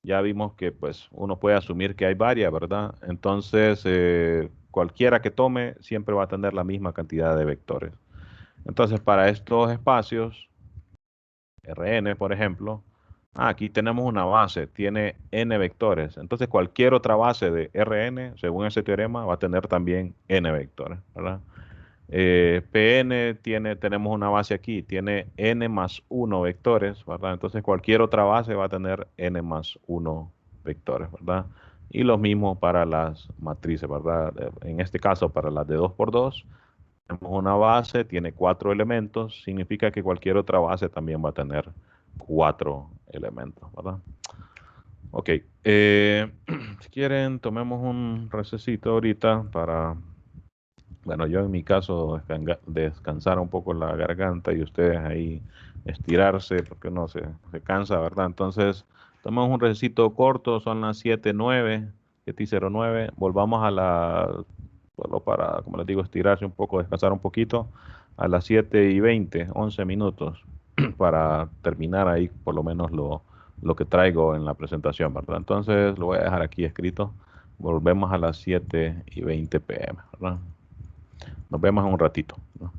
ya vimos que pues uno puede asumir que hay varias, ¿verdad? Entonces, cualquiera que tome siempre va a tener la misma cantidad de vectores. Entonces, para estos espacios, Rn, por ejemplo, aquí tenemos una base, tiene n vectores. Entonces, cualquier otra base de Rn, según ese teorema, va a tener también n vectores, ¿verdad? Pn tenemos una base aquí, tiene n más 1 vectores, ¿verdad? Entonces cualquier otra base va a tener n más 1 vectores, ¿verdad? Y lo mismo para las matrices, ¿verdad? En este caso, para las de 2 por 2 tenemos una base, tiene 4 elementos, significa que cualquier otra base también va a tener 4 elementos, ¿verdad? Ok, si quieren, tomemos un recesito ahorita para, bueno, yo en mi caso descansar un poco la garganta y ustedes ahí estirarse porque no se cansa, ¿verdad? Entonces, tomemos un recesito corto, son las 7:09, 7:09, volvamos a la, solo para, como les digo, estirarse un poco, descansar un poquito, a las 7:20, 11 minutos, para terminar ahí por lo menos lo que traigo en la presentación, ¿verdad? Entonces, lo voy a dejar aquí escrito. Volvemos a las 7:20 p.m., ¿verdad? Nos vemos en un ratito, ¿no?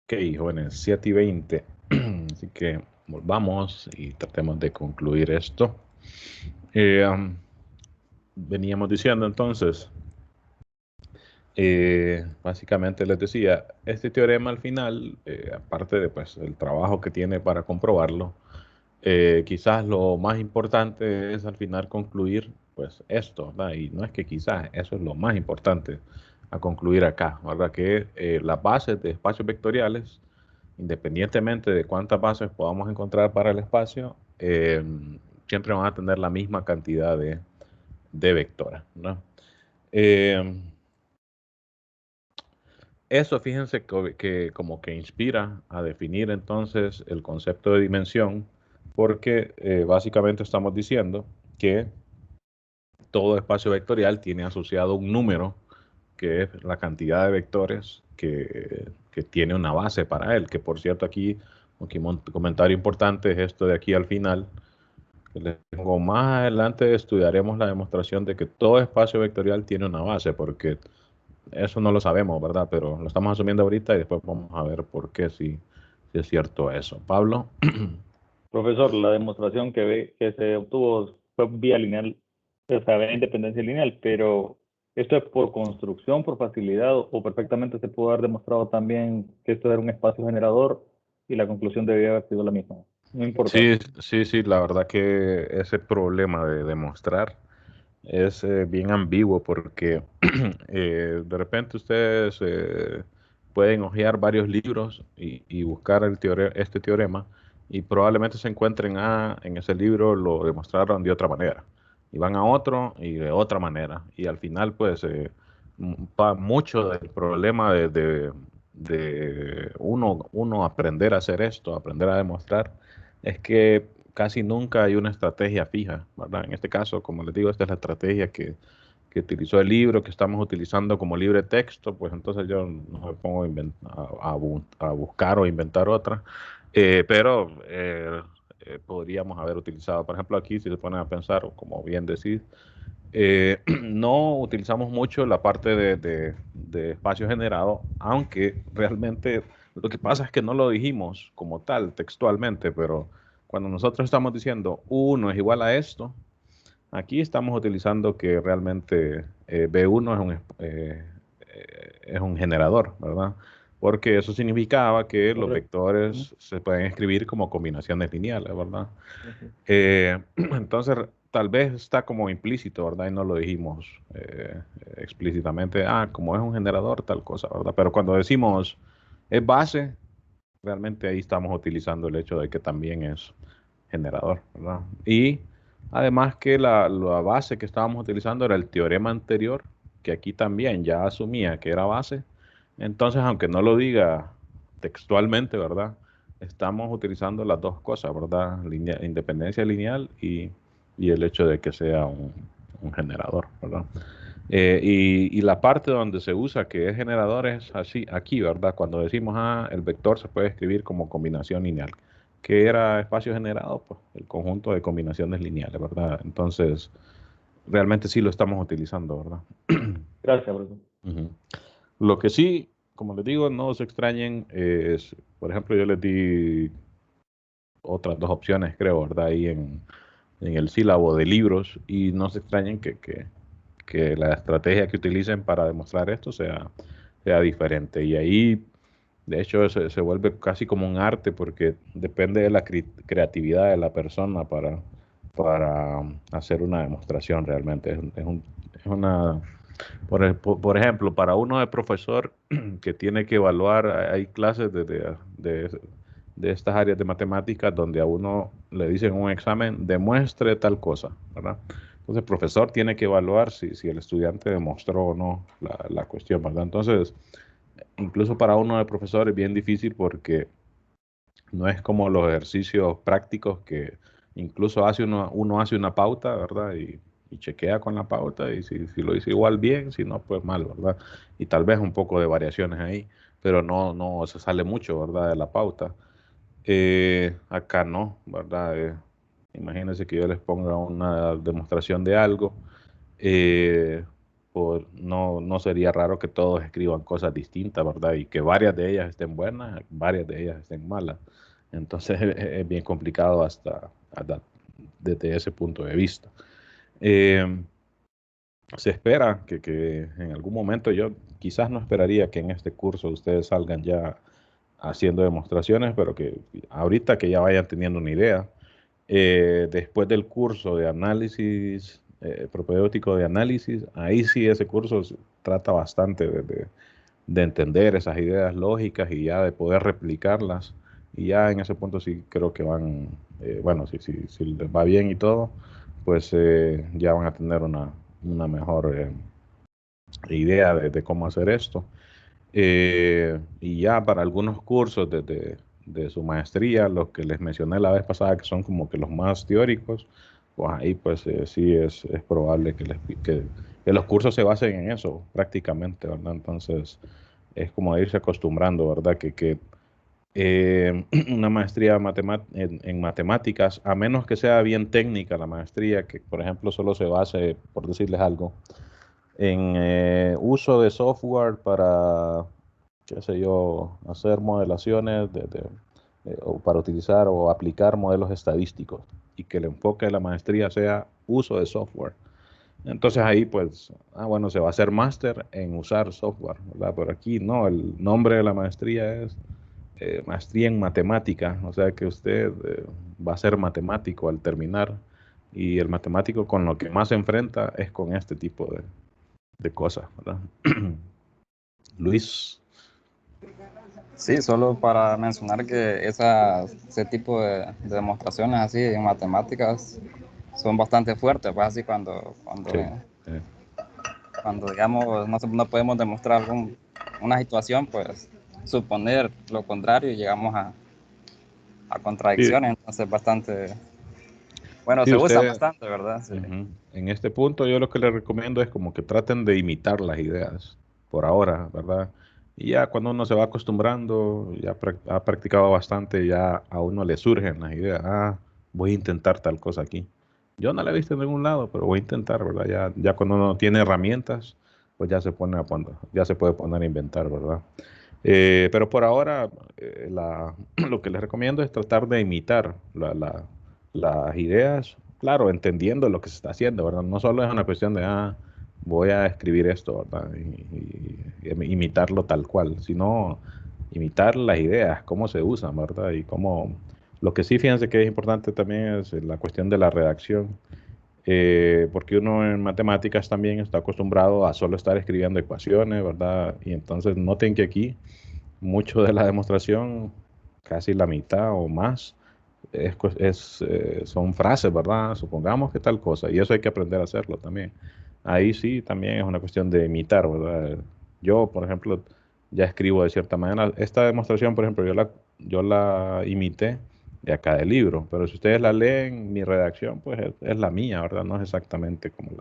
Ok, jóvenes, 7:20. Así que volvamos y tratemos de concluir esto. Veníamos diciendo entonces, básicamente les decía, este teorema al final, aparte de pues, el trabajo que tiene para comprobarlo, quizás lo más importante es al final concluir pues esto, ¿verdad? Y no es que quizás, eso es lo más importante a concluir acá, ¿verdad? Que las bases de espacios vectoriales, independientemente de cuántas bases podamos encontrar para el espacio, siempre van a tener la misma cantidad de vectores, ¿no? Eso, fíjense que como que inspira a definir entonces el concepto de dimensión, porque básicamente estamos diciendo que todo espacio vectorial tiene asociado un número, que es la cantidad de vectores que tiene una base para él, que por cierto aquí un comentario importante es esto de aquí al final, que les tengo más adelante estudiaremos la demostración de que todo espacio vectorial tiene una base, porque eso no lo sabemos, ¿verdad? Pero lo estamos asumiendo ahorita y después vamos a ver por qué si es cierto eso. Pablo. Profesor, la demostración que se obtuvo fue vía lineal, o sea, vía independencia lineal, pero esto es por construcción, por facilidad, o perfectamente se pudo haber demostrado también que esto era un espacio generador y la conclusión debía haber sido la misma. No importa. Sí, sí, sí, la verdad que ese problema de demostrar es bien ambiguo porque de repente ustedes pueden hojear varios libros y buscar este teorema y probablemente se encuentren, en ese libro lo demostraron de otra manera y van a otro y de otra manera y al final pues mucho del problema de uno aprender a hacer esto, aprender a demostrar, es que casi nunca hay una estrategia fija, ¿verdad? En este caso, como les digo, esta es la estrategia que utilizó el libro, que estamos utilizando como libre texto, pues entonces yo no me pongo a buscar o inventar otra, pero podríamos haber utilizado, por ejemplo, aquí si se ponen a pensar, o como bien decís, no utilizamos mucho la parte de espacio generado, aunque realmente lo que pasa es que no lo dijimos como tal textualmente, pero cuando nosotros estamos diciendo 1 es igual a esto, aquí estamos utilizando que realmente B1 es un generador, ¿verdad? Porque eso significaba que los Correcto. vectores se pueden escribir como combinaciones lineales, ¿verdad? Ujú. Entonces, tal vez está como implícito, ¿verdad? Y no lo dijimos explícitamente, como es un generador, tal cosa, ¿verdad? Pero cuando decimos es base, realmente ahí estamos utilizando el hecho de que también es generador, ¿verdad? Y además que la base que estábamos utilizando era el teorema anterior, que aquí también ya asumía que era base. Entonces, aunque no lo diga textualmente, ¿verdad? Estamos utilizando las dos cosas, ¿verdad? Independencia lineal y el hecho de que sea un generador, ¿verdad? Y la parte donde se usa que es generador es así, aquí, ¿verdad? Cuando decimos, el vector se puede escribir como combinación lineal. ¿Qué era espacio generado? Pues el conjunto de combinaciones lineales, ¿verdad? Entonces, realmente sí lo estamos utilizando, ¿verdad? Gracias, profesor. Ujú. Lo que sí, como les digo, no se extrañen, es, por ejemplo, yo les di otras dos opciones, creo, ¿verdad? Ahí en el sílabo de libros y no se extrañen que la estrategia que utilicen para demostrar esto sea diferente. Y ahí, de hecho, se vuelve casi como un arte porque depende de la creatividad de la persona para hacer una demostración realmente. Es una, por ejemplo, para uno de profesor que tiene que evaluar, hay clases de estas áreas de matemáticas donde a uno le dicen en un examen, demuestre tal cosa, ¿verdad? Entonces el profesor tiene que evaluar si el estudiante demostró o no la cuestión, ¿verdad? Entonces, incluso para uno de profesor es bien difícil porque no es como los ejercicios prácticos que incluso uno hace una pauta, ¿verdad? Y chequea con la pauta y si lo hizo igual bien, si no, pues mal, ¿verdad? Y tal vez un poco de variaciones ahí, pero no se sale mucho, ¿verdad? De la pauta. Acá no, ¿verdad? Imagínense que yo les ponga una demostración de algo. eh, no sería raro que todos escriban cosas distintas, ¿verdad? Y que varias de ellas estén buenas, varias de ellas estén malas. Entonces es bien complicado hasta desde ese punto de vista. Se espera que en algún momento, yo quizás no esperaría que en este curso ustedes salgan ya haciendo demostraciones, pero que ahorita que ya vayan teniendo una idea. Después del curso de análisis, propedéutico de análisis, ahí sí ese curso trata bastante de entender esas ideas lógicas y ya de poder replicarlas. Y ya en ese punto sí creo que van, bueno, si les va bien y todo, pues ya van a tener una mejor idea de cómo hacer esto. Y ya para algunos cursos de su maestría, los que les mencioné la vez pasada, que son como que los más teóricos, pues ahí pues sí es probable que los cursos se basen en eso prácticamente, ¿verdad? Entonces es como irse acostumbrando, ¿verdad? Una maestría en matemáticas, a menos que sea bien técnica la maestría, que por ejemplo solo se base, por decirles algo, en uso de software para, qué sé yo, hacer modelaciones o para utilizar o aplicar modelos estadísticos y que el enfoque de la maestría sea uso de software. Entonces ahí pues, bueno, se va a hacer máster en usar software, ¿verdad? Pero aquí no, el nombre de la maestría es maestría en matemática, o sea que usted va a ser matemático al terminar y el matemático con lo que más se enfrenta es con este tipo de cosas, ¿verdad? Luis. Sí, solo para mencionar que ese tipo de demostraciones así en matemáticas son bastante fuertes, pues así Sí. cuando digamos no podemos demostrar una situación, pues suponer lo contrario y llegamos a Sí, contradicciones, entonces bastante, bueno, sí, se usa usted, bastante, ¿verdad? Sí. en este punto yo lo que le recomiendo es como que traten de imitar las ideas por ahora, ¿verdad? Y ya cuando uno se va acostumbrando, ya ha practicado bastante, ya a uno le surgen las ideas. Voy a intentar tal cosa aquí. Yo no la he visto en ningún lado, pero voy a intentar, ¿verdad? Ya cuando uno tiene herramientas, pues ya ya se puede poner a inventar, ¿verdad? Pero por ahora, lo que les recomiendo es tratar de imitar las ideas, claro, entendiendo lo que se está haciendo, ¿verdad? No solo es una cuestión de, voy a escribir esto, ¿verdad? Y imitarlo tal cual, sino imitar las ideas, cómo se usan, ¿verdad? Y cómo... Lo que sí, fíjense que es importante también es la cuestión de la redacción, porque uno en matemáticas también está acostumbrado a solo estar escribiendo ecuaciones, ¿verdad? Y entonces noten que aquí mucho de la demostración, casi la mitad o más, son frases, ¿verdad? Supongamos que tal cosa, y eso hay que aprender a hacerlo también. Ahí sí, también es una cuestión de imitar, ¿verdad? Yo, por ejemplo, ya escribo de cierta manera. Esta demostración, por ejemplo, yo la imité de acá del libro, pero si ustedes la leen, mi redacción, pues es la mía, ¿verdad? No es exactamente como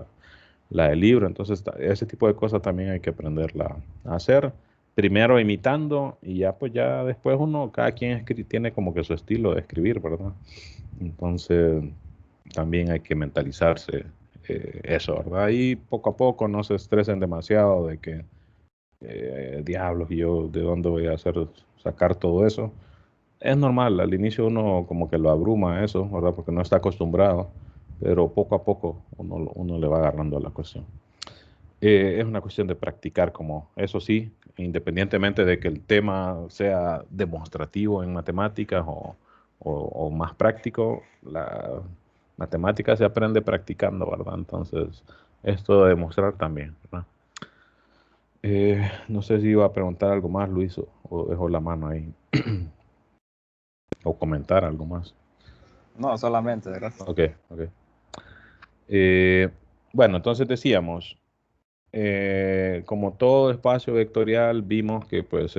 la del libro. Entonces, ese tipo de cosas también hay que aprenderla a hacer. Primero imitando y ya pues ya después cada quien tiene como que su estilo de escribir, ¿verdad? Entonces, también hay que mentalizarse eso, ¿verdad? Y poco a poco no se estresen demasiado de que, diablos, y yo de dónde voy a sacar todo eso. Es normal, al inicio uno como que lo abruma eso, ¿verdad? Porque no está acostumbrado, pero poco a poco uno le va agarrando a la cuestión. Es una cuestión de practicar, como eso sí, independientemente de que el tema sea demostrativo en matemáticas o más práctico, la matemática se aprende practicando, ¿verdad? Entonces, esto de demostrar también, ¿verdad? No sé si iba a preguntar algo más, Luis, o dejo la mano ahí, o comentar algo más. No, solamente, gracias. Ok. Eh, bueno, entonces decíamos, como todo espacio vectorial, vimos que pues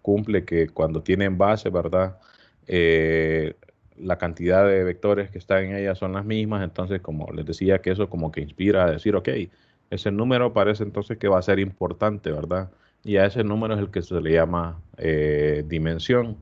cumple que cuando tienen base, ¿verdad? Eh, la cantidad de vectores que están en ella son las mismas, entonces como les decía que eso como que inspira a decir, ok, ese número parece entonces que va a ser importante, ¿verdad? Y a ese número es el que se le llama dimensión.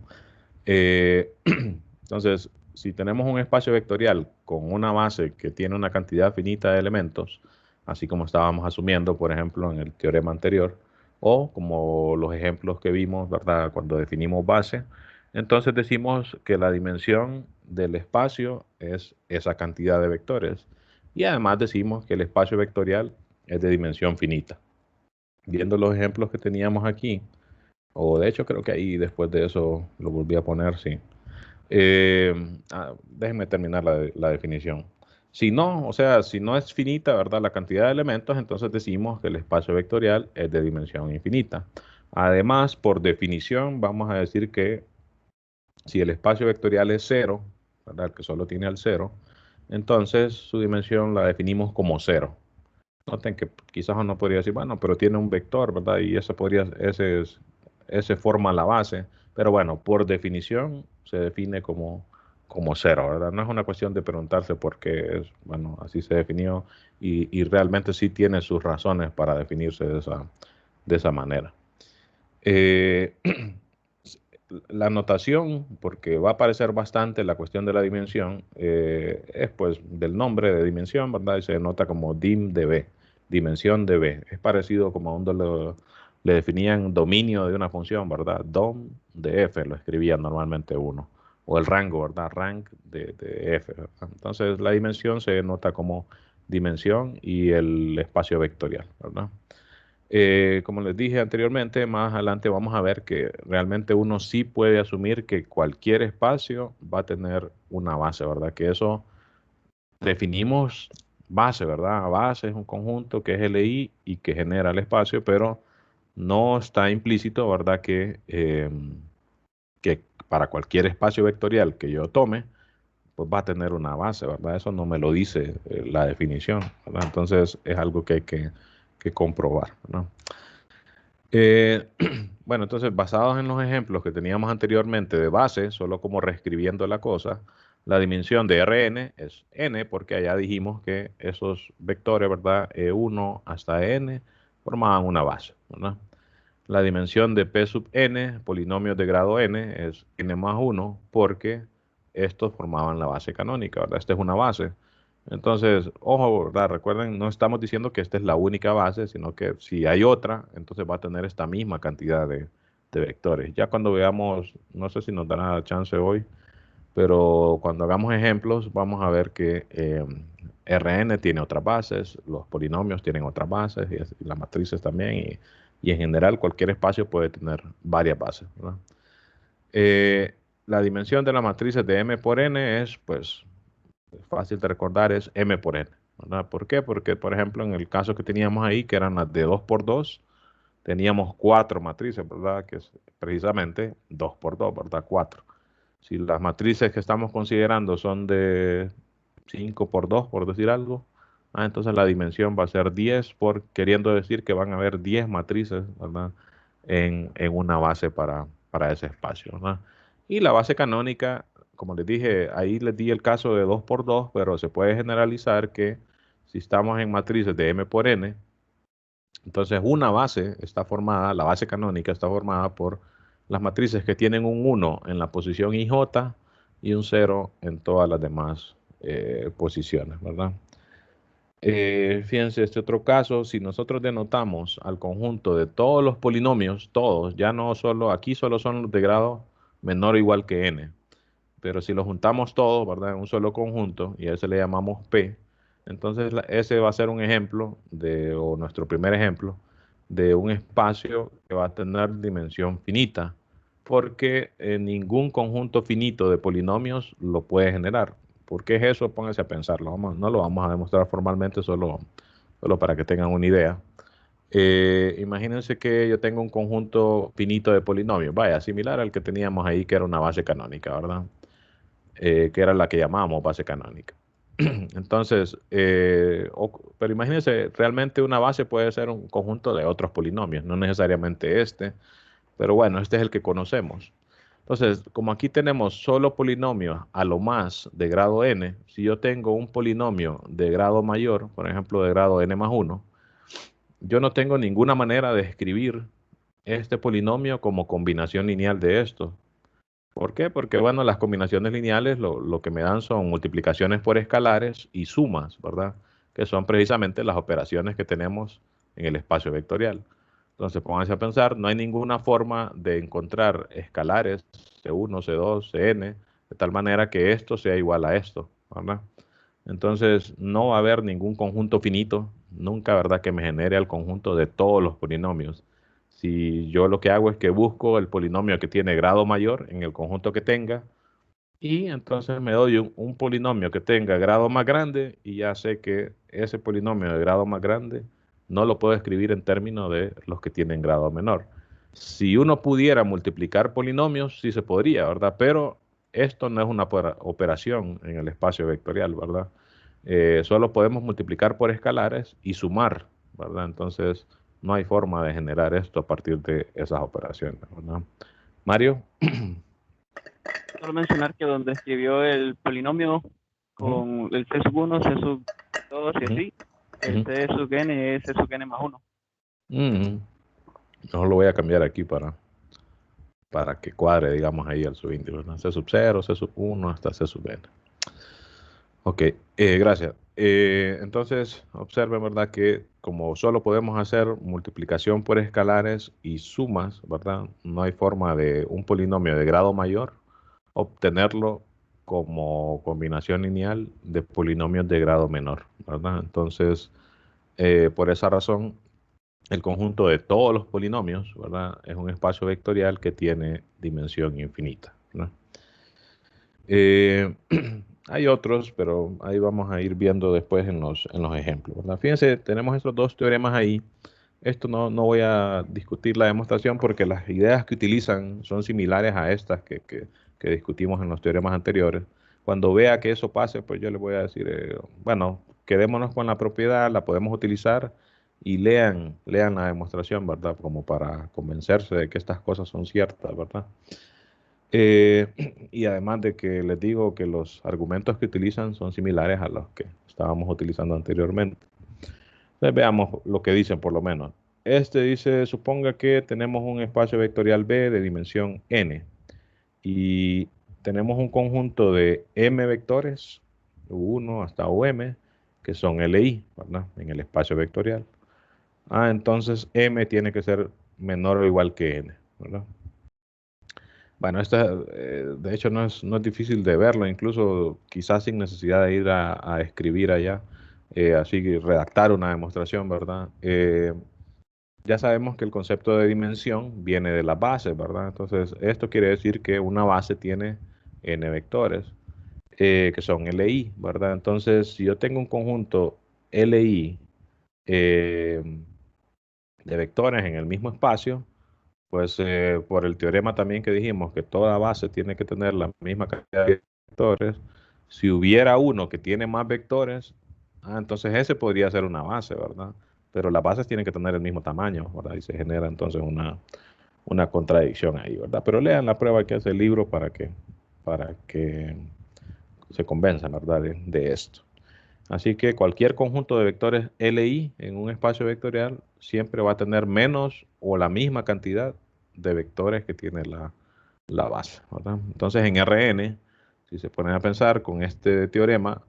Entonces, si tenemos un espacio vectorial con una base que tiene una cantidad finita de elementos, así como estábamos asumiendo, por ejemplo, en el teorema anterior, o como los ejemplos que vimos, ¿verdad? Cuando definimos base, entonces decimos que la dimensión del espacio es esa cantidad de vectores. Y además decimos que el espacio vectorial es de dimensión finita. Viendo los ejemplos que teníamos aquí, o de hecho creo que ahí después de eso lo volví a poner, sí. Déjenme terminar la definición. Si no, o sea, si no es finita, ¿verdad? La cantidad de elementos, entonces decimos que el espacio vectorial es de dimensión infinita. Además, por definición, vamos a decir que si el espacio vectorial es cero, ¿verdad? Que solo tiene al cero, entonces su dimensión la definimos como cero. Noten que quizás uno podría decir, bueno, pero tiene un vector, ¿verdad? Y ese forma la base. Pero bueno, por definición se define como cero, ¿verdad? No es una cuestión de preguntarse por qué es, bueno, así se definió y realmente sí tiene sus razones para definirse de esa manera. La notación, porque va a aparecer bastante la cuestión de la dimensión, es pues del nombre de dimensión, ¿verdad? Y se denota como dim de B, dimensión de B. Es parecido como a un le definían dominio de una función, ¿verdad? Dom de F lo escribía normalmente uno. O el rango, ¿verdad? Rank de F, ¿verdad? Entonces la dimensión se denota como dimensión y el espacio vectorial, ¿verdad? Como les dije anteriormente, más adelante vamos a ver que realmente uno sí puede asumir que cualquier espacio va a tener una base, ¿verdad? Que eso definimos base, ¿verdad? Base es un conjunto que es LI y que genera el espacio, pero no está implícito, ¿verdad? Que para cualquier espacio vectorial que yo tome, pues va a tener una base, ¿verdad? Eso no me lo dice la definición, ¿verdad? Entonces es algo que hay que comprobar, ¿no? Bueno, entonces basados en los ejemplos que teníamos anteriormente de base, solo como reescribiendo la cosa, la dimensión de Rn es n, porque allá dijimos que esos vectores, ¿verdad? E1 hasta n formaban una base, ¿verdad? La dimensión de P sub n, polinomios de grado n, es n más 1, porque estos formaban la base canónica, ¿verdad? Esta es una base. Entonces, ojo, ¿verdad? Recuerden, no estamos diciendo que esta es la única base, sino que si hay otra, entonces va a tener esta misma cantidad de vectores. Ya cuando veamos, no sé si nos dará chance hoy, pero cuando hagamos ejemplos, vamos a ver que Rn tiene otras bases, los polinomios tienen otras bases, y las matrices también, y en general cualquier espacio puede tener varias bases, ¿verdad? La dimensión de las matrices de m por n es, pues, fácil de recordar, es m por n, ¿verdad? ¿Por qué? Porque, por ejemplo, en el caso que teníamos ahí, que eran las de 2 por 2, teníamos 4 matrices, ¿verdad? Que es precisamente 2 por 2, ¿verdad? 4. Si las matrices que estamos considerando son de 5 por 2, por decir algo, entonces la dimensión va a ser 10, queriendo decir que van a haber 10 matrices, ¿verdad? En una base para ese espacio, ¿verdad? Y la base canónica, como les dije, ahí les di el caso de 2 por 2, pero se puede generalizar que si estamos en matrices de m por n, entonces una base está formada, la base canónica está formada por las matrices que tienen un 1 en la posición IJ y un 0 en todas las demás posiciones, ¿verdad? Fíjense este otro caso, si nosotros denotamos al conjunto de todos los polinomios, todos, ya no solo, aquí solo son los de grado menor o igual que n, pero si los juntamos todos, ¿verdad? En un solo conjunto, y a ese le llamamos P, entonces ese va a ser un ejemplo o nuestro primer ejemplo, de un espacio que va a tener dimensión finita, porque ningún conjunto finito de polinomios lo puede generar. ¿Por qué es eso? Pónganse a pensarlo. No lo vamos a demostrar formalmente, solo para que tengan una idea. Imagínense que yo tengo un conjunto finito de polinomios, vaya, similar al que teníamos ahí, que era una base canónica, ¿verdad? Que era la que llamábamos base canónica. Entonces, pero imagínense, realmente una base puede ser un conjunto de otros polinomios, no necesariamente este, pero bueno, este es el que conocemos. Entonces, como aquí tenemos solo polinomios a lo más de grado n, si yo tengo un polinomio de grado mayor, por ejemplo, de grado n más 1, yo no tengo ninguna manera de escribir este polinomio como combinación lineal de estos. ¿Por qué? Porque, bueno, las combinaciones lineales lo que me dan son multiplicaciones por escalares y sumas, ¿verdad? que son precisamente las operaciones que tenemos en el espacio vectorial. Entonces, pónganse a pensar, no hay ninguna forma de encontrar escalares C1, C2, Cn, de tal manera que esto sea igual a esto, ¿verdad? Entonces, no va a haber ningún conjunto finito, nunca, ¿verdad?, que me genere el conjunto de todos los polinomios. Si yo lo que hago es que busco el polinomio que tiene grado mayor en el conjunto que tenga, y entonces me doy un polinomio que tenga grado más grande, y ya sé que ese polinomio de grado más grande no lo puedo escribir en términos de los que tienen grado menor. Si uno pudiera multiplicar polinomios, sí se podría, ¿verdad? Pero esto no es una operación en el espacio vectorial, ¿verdad? Solo podemos multiplicar por escalares y sumar, ¿verdad? Entonces, no hay forma de generar esto a partir de esas operaciones, ¿verdad? Mario. Solo mencionar que donde escribió el polinomio con el C sub 1, C sub 2 y así, el C sub n es C sub n más 1. Mejor lo voy a cambiar aquí para que cuadre, digamos, ahí el subíndice, ¿verdad? C sub 0, C sub 1 hasta C sub n. Ok, gracias. Entonces, observen, ¿verdad?, que como solo podemos hacer multiplicación por escalares y sumas, ¿verdad?, no hay forma de un polinomio de grado mayor obtenerlo como combinación lineal de polinomios de grado menor, ¿verdad? Entonces, por esa razón, el conjunto de todos los polinomios, ¿verdad?, es un espacio vectorial que tiene dimensión infinita, ¿verdad? Hay otros, pero ahí vamos a ir viendo después en los ejemplos, ¿verdad? Fíjense, tenemos estos dos teoremas ahí. Esto no voy a discutir la demostración porque las ideas que utilizan son similares a estas que discutimos en los teoremas anteriores. Cuando vea que eso pase, pues yo les voy a decir, bueno, quedémonos con la propiedad, la podemos utilizar, y lean la demostración, ¿verdad? Como para convencerse de que estas cosas son ciertas, ¿verdad? Y además de que les digo que los argumentos que utilizan son similares a los que estábamos utilizando anteriormente. Entonces veamos lo que dicen por lo menos. Este dice, suponga que tenemos un espacio vectorial B de dimensión n y tenemos un conjunto de m vectores, U1 hasta UM, que son LI, ¿verdad?, en el espacio vectorial. Entonces m tiene que ser menor o igual que n, ¿verdad? Bueno, de hecho no es difícil de verlo, incluso quizás sin necesidad de ir a escribir allá, así que redactar una demostración, ¿verdad? Ya sabemos que el concepto de dimensión viene de las bases, ¿verdad? Entonces, esto quiere decir que una base tiene n vectores, que son LI, ¿verdad? Entonces, si yo tengo un conjunto LI de vectores en el mismo espacio, pues por el teorema también que dijimos que toda base tiene que tener la misma cantidad de vectores, si hubiera uno que tiene más vectores, entonces ese podría ser una base, ¿verdad? Pero las bases tienen que tener el mismo tamaño, ¿verdad? Y se genera entonces una contradicción ahí, ¿verdad? Pero lean la prueba que hace el libro para que se convenzan, ¿verdad?, de esto. Así que cualquier conjunto de vectores LI en un espacio vectorial siempre va a tener menos o la misma cantidad de vectores que tiene la base, ¿verdad? Entonces en Rn, si se ponen a pensar con este teorema,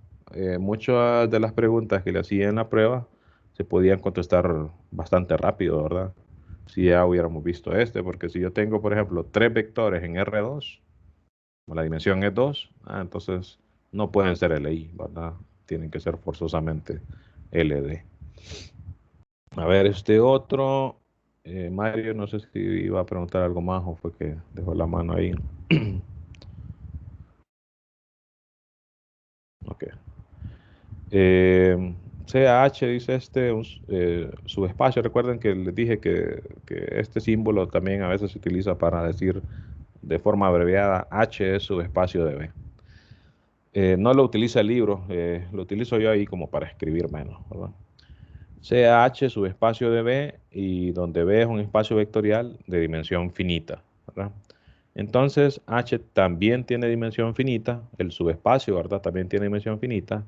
muchas de las preguntas que le hacía en la prueba se podían contestar bastante rápido, ¿verdad? Si ya hubiéramos visto porque si yo tengo, por ejemplo, 3 vectores en R2, la dimensión es 2, entonces no pueden ser LI, ¿verdad? Tienen que ser forzosamente LD. A ver, este otro, Mario, no sé si iba a preguntar algo más o fue que dejó la mano ahí. Ok. CH dice subespacio. Recuerden que les dije que este símbolo también a veces se utiliza para decir de forma abreviada H es subespacio de B. No lo utiliza el libro, lo utilizo yo ahí como para escribir menos, ¿verdad? Sea H subespacio de B y donde B es un espacio vectorial de dimensión finita, ¿verdad? Entonces H también tiene dimensión finita, el subespacio, ¿verdad?, también tiene dimensión finita,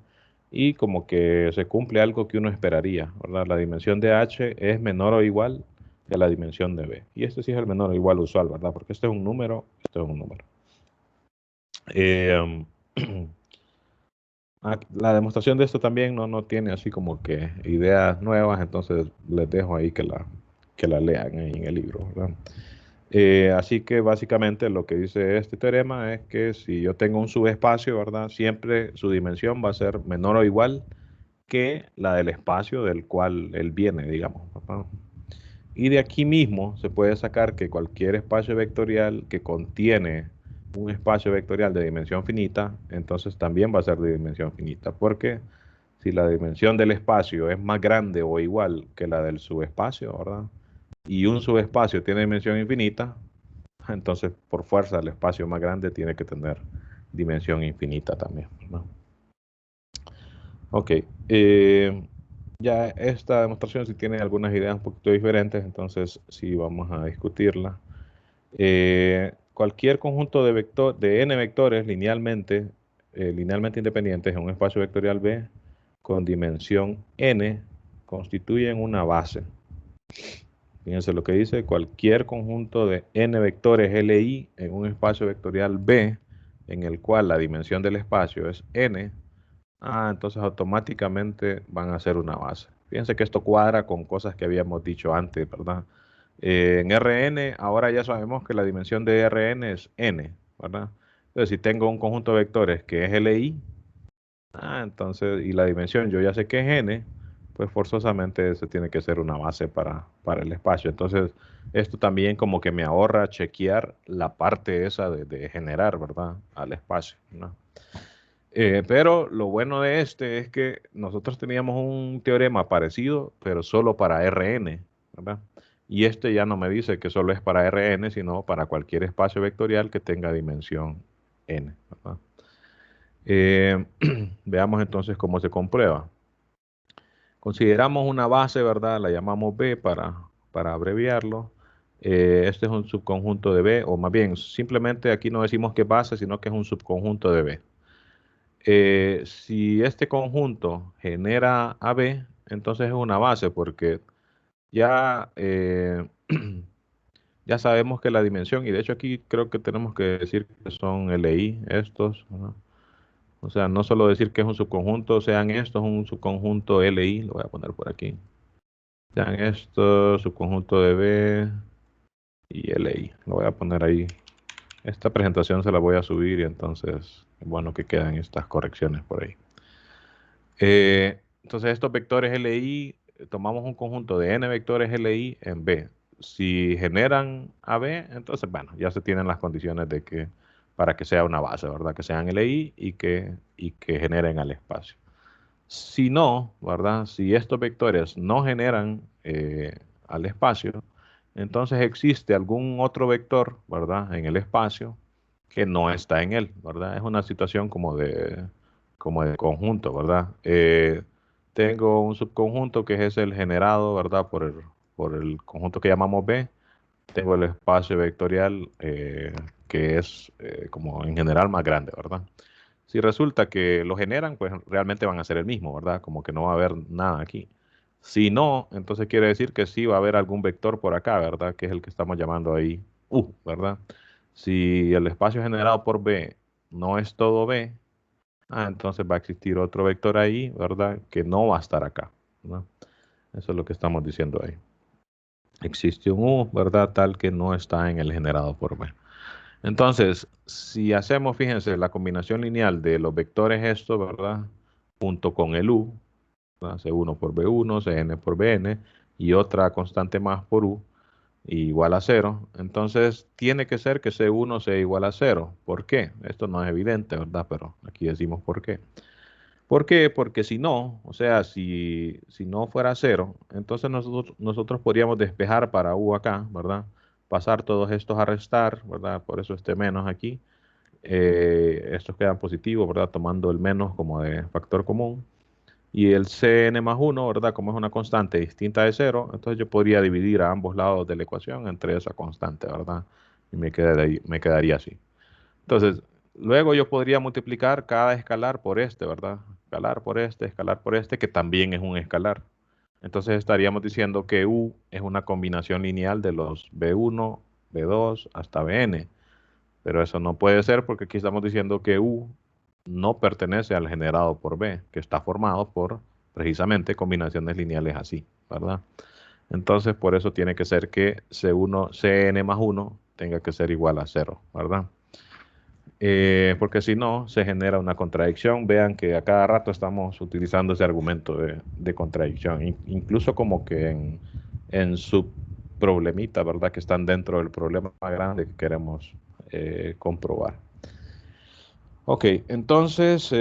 y como que se cumple algo que uno esperaría, ¿verdad? La dimensión de H es menor o igual que la dimensión de B. Y este sí es el menor o igual usual, ¿verdad? Porque este es un número, este es un número. La demostración de esto también no tiene así como que ideas nuevas, entonces les dejo ahí que la lean ahí en el libro, ¿verdad? Así que básicamente lo que dice este teorema es que si yo tengo un subespacio, ¿verdad? Siempre su dimensión va a ser menor o igual que la del espacio del cual él viene, digamos, ¿verdad? Y de aquí mismo se puede sacar que cualquier espacio vectorial que contiene un espacio vectorial de dimensión finita, entonces también va a ser de dimensión finita, porque si la dimensión del espacio es más grande o igual que la del subespacio, ¿verdad? Y un subespacio tiene dimensión infinita, entonces por fuerza el espacio más grande tiene que tener dimensión infinita también, ¿no? Ok, ya esta demostración si tiene algunas ideas un poquito diferentes, entonces sí vamos a discutirla. Cualquier conjunto de n vectores linealmente independientes en un espacio vectorial B con dimensión n constituyen una base. Fíjense lo que dice, cualquier conjunto de n vectores LI en un espacio vectorial B en el cual la dimensión del espacio es n, entonces automáticamente van a ser una base. Fíjense que esto cuadra con cosas que habíamos dicho antes, ¿verdad? En Rn, ahora ya sabemos que la dimensión de Rn es n, ¿verdad? Entonces, si tengo un conjunto de vectores que es Li, entonces, y la dimensión yo ya sé que es n, pues forzosamente se tiene que ser una base para el espacio. Entonces, esto también como que me ahorra chequear la parte esa de generar, ¿verdad? Al espacio, ¿no? Pero lo bueno de este es que nosotros teníamos un teorema parecido, pero solo para Rn, ¿verdad? Y este ya no me dice que solo es para Rn, sino para cualquier espacio vectorial que tenga dimensión n, ¿verdad? Veamos entonces cómo se comprueba. Consideramos una base, ¿verdad? La llamamos B para abreviarlo. Este es un subconjunto de B, o más bien, simplemente aquí no decimos que es base, sino que es un subconjunto de B. Si este conjunto genera AB, entonces es una base, porque ya, ya sabemos que la dimensión, y de hecho aquí creo que tenemos que decir que son LI estos, ¿no? O sea, no solo decir que es un subconjunto, sean estos un subconjunto LI, lo voy a poner por aquí. Sean estos subconjunto de B y LI, lo voy a poner ahí. Esta presentación se la voy a subir y entonces, bueno, que quedan estas correcciones por ahí. Entonces estos vectores LI, tomamos un conjunto de n vectores LI en B. Si generan AB, entonces, bueno, ya se tienen las condiciones de que, para que sea una base, ¿verdad? Que sean LI y que generen al espacio. Si no, ¿verdad? Si estos vectores no generan al espacio, entonces existe algún otro vector, ¿verdad? En el espacio que no está en él, ¿verdad? Es una situación como de conjunto, ¿verdad? Tengo un subconjunto que es el generado, ¿verdad? Por el conjunto que llamamos B. Tengo el espacio vectorial que es como en general más grande, ¿verdad? Si resulta que lo generan, pues realmente van a ser el mismo, ¿verdad? Como que no va a haber nada aquí. Si no, entonces quiere decir que sí va a haber algún vector por acá, ¿verdad? Que es el que estamos llamando ahí U, ¿verdad? Si el espacio generado por B no es todo B, entonces va a existir otro vector ahí, ¿verdad? Que no va a estar acá, ¿no? Eso es lo que estamos diciendo ahí. Existe un U, ¿verdad? Tal que no está en el generado por B. Entonces, si hacemos, fíjense, la combinación lineal de los vectores estos, ¿verdad? Junto con el U, ¿verdad? C1 por B1, Cn por Bn, y otra constante más por U, igual a 0. Entonces, tiene que ser que C1 sea igual a 0. ¿Por qué? Esto no es evidente, ¿verdad? Pero aquí decimos por qué. ¿Por qué? Porque si no, o sea, si no fuera 0, entonces nosotros podríamos despejar para U acá, ¿verdad? Pasar todos estos a restar, ¿verdad? Por eso este menos aquí. Estos quedan positivos, ¿verdad? Tomando el menos como de factor común. Y el Cn más 1, ¿verdad? Como es una constante distinta de 0, entonces yo podría dividir a ambos lados de la ecuación entre esa constante, ¿verdad? Y me quedaría así. Entonces, luego yo podría multiplicar cada escalar por este, ¿verdad? Escalar por este, que también es un escalar. Entonces estaríamos diciendo que U es una combinación lineal de los B1, B2 hasta Bn. Pero eso no puede ser porque aquí estamos diciendo que U no pertenece al generado por B, que está formado por precisamente combinaciones lineales así, ¿verdad? Entonces, por eso tiene que ser que Cn más 1 tenga que ser igual a 0, ¿verdad? Porque si no, se genera una contradicción. Vean que a cada rato estamos utilizando ese argumento de contradicción, incluso como que en subproblemitas, ¿verdad? Que están dentro del problema más grande que queremos comprobar. Ok, entonces,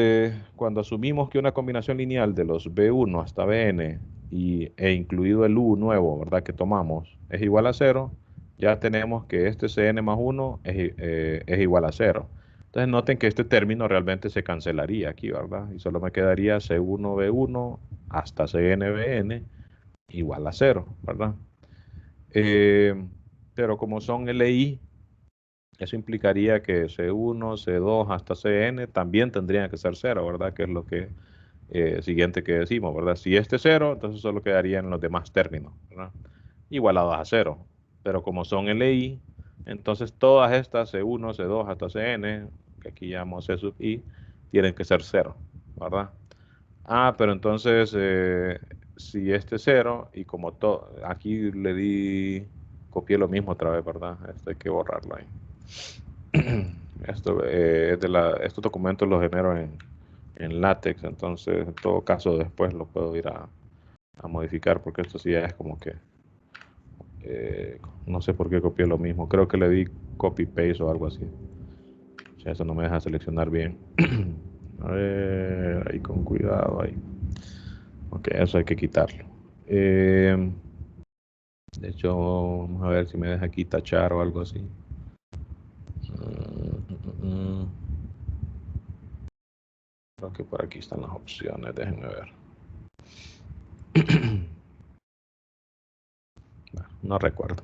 cuando asumimos que una combinación lineal de los B1 hasta Bn e incluido el U nuevo, ¿verdad? Que tomamos, es igual a 0, ya tenemos que este Cn más 1 es igual a 0. Entonces noten que este término realmente se cancelaría aquí, ¿verdad? Y solo me quedaría C1B1 hasta CnBn igual a 0, ¿verdad? Pero como son LI, eso implicaría que C1, C2 hasta Cn también tendrían que ser 0, ¿verdad? Que es lo que siguiente que decimos, ¿verdad? Si este es 0, entonces solo quedarían los demás términos, ¿verdad? Igualados a 0. Pero como son LI, entonces todas estas C1, C2 hasta Cn, que aquí llamamos C sub i, tienen que ser 0, ¿verdad? Ah, pero entonces, si este es 0, y como todo, aquí copié lo mismo otra vez, ¿verdad? Esto hay que borrarlo ahí. Estos documentos los genero en LaTeX, entonces en todo caso después lo puedo ir a modificar, porque esto sí ya es como que no sé por qué copié lo mismo, creo que le di copy paste o algo así. O sea, eso no me deja seleccionar bien. A ver, ahí con cuidado ahí. Ok, eso hay que quitarlo. De hecho, vamos a ver si me deja aquí tachar o algo así. Creo que por aquí están las opciones, déjenme ver. No recuerdo.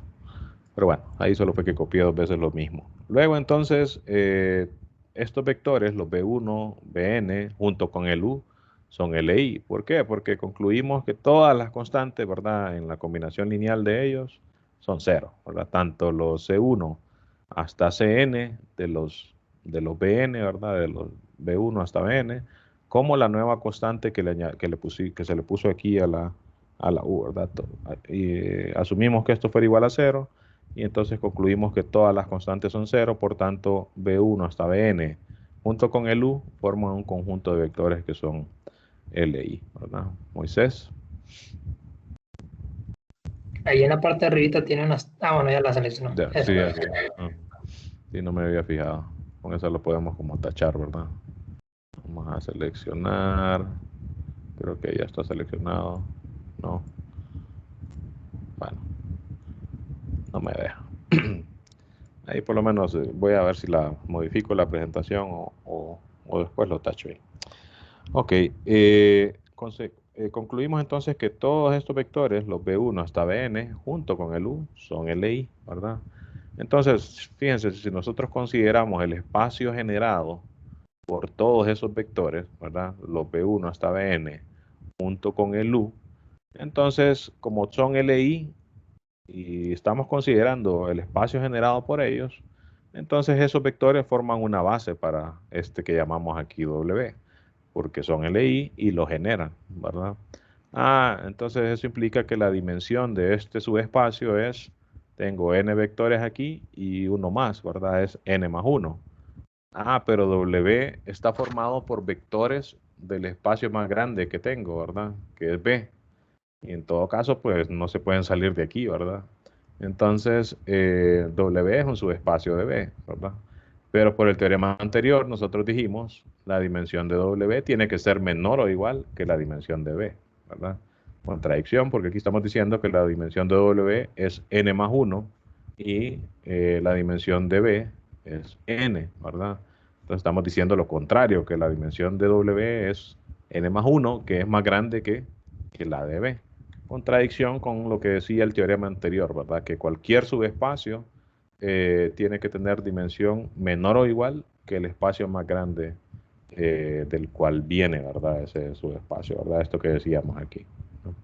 Pero bueno, ahí solo fue que copié 2 veces lo mismo. Luego entonces, estos vectores, los B1, Bn, junto con el U, son LI. ¿Por qué? Porque concluimos que todas las constantes, ¿verdad? En la combinación lineal de ellos son 0, ¿verdad? Tanto los C1 hasta Cn de los Bn, ¿verdad? De los B1 hasta Bn, como la nueva constante que se le puso aquí a la U, ¿verdad? Y asumimos que esto fuera igual a 0 y entonces concluimos que todas las constantes son 0, por tanto B1 hasta Bn junto con el U forman un conjunto de vectores que son LI, ¿verdad? Moisés. Ahí en la parte de arribita tiene unas... Ah, bueno, ya la seleccionó. Sí, aquí. Sí, no me había fijado. Con eso lo podemos como tachar, ¿verdad? Vamos a seleccionar. Creo que ya está seleccionado. No. Bueno. No me deja. Ahí por lo menos voy a ver si la modifico la presentación o después lo tacho ahí. Ok. Concluimos entonces que todos estos vectores, los B1 hasta Bn, junto con el U, son LI, ¿verdad? Entonces, fíjense, si nosotros consideramos el espacio generado por todos esos vectores, ¿verdad? Los B1 hasta Bn, junto con el U, entonces, como son LI, y estamos considerando el espacio generado por ellos, entonces esos vectores forman una base para este que llamamos aquí W, porque son LI y lo generan, ¿verdad? Entonces eso implica que la dimensión de este subespacio es, tengo n vectores aquí y uno más, ¿verdad? Es n más 1. Pero W está formado por vectores del espacio más grande que tengo, ¿verdad? Que es B. Y en todo caso, pues no se pueden salir de aquí, ¿verdad? Entonces, W es un subespacio de B, ¿verdad? Pero por el teorema anterior, nosotros dijimos, la dimensión de W tiene que ser menor o igual que la dimensión de B, ¿verdad? Contradicción, porque aquí estamos diciendo que la dimensión de W es n más 1 y la dimensión de B es n, ¿verdad? Entonces estamos diciendo lo contrario, que la dimensión de W es n más 1, que es más grande que la de B. Contradicción con lo que decía el teorema anterior, ¿verdad? Que cualquier subespacio tiene que tener dimensión menor o igual que el espacio más grande del cual viene, ¿verdad? Ese subespacio, ¿verdad? Esto que decíamos aquí, ¿no?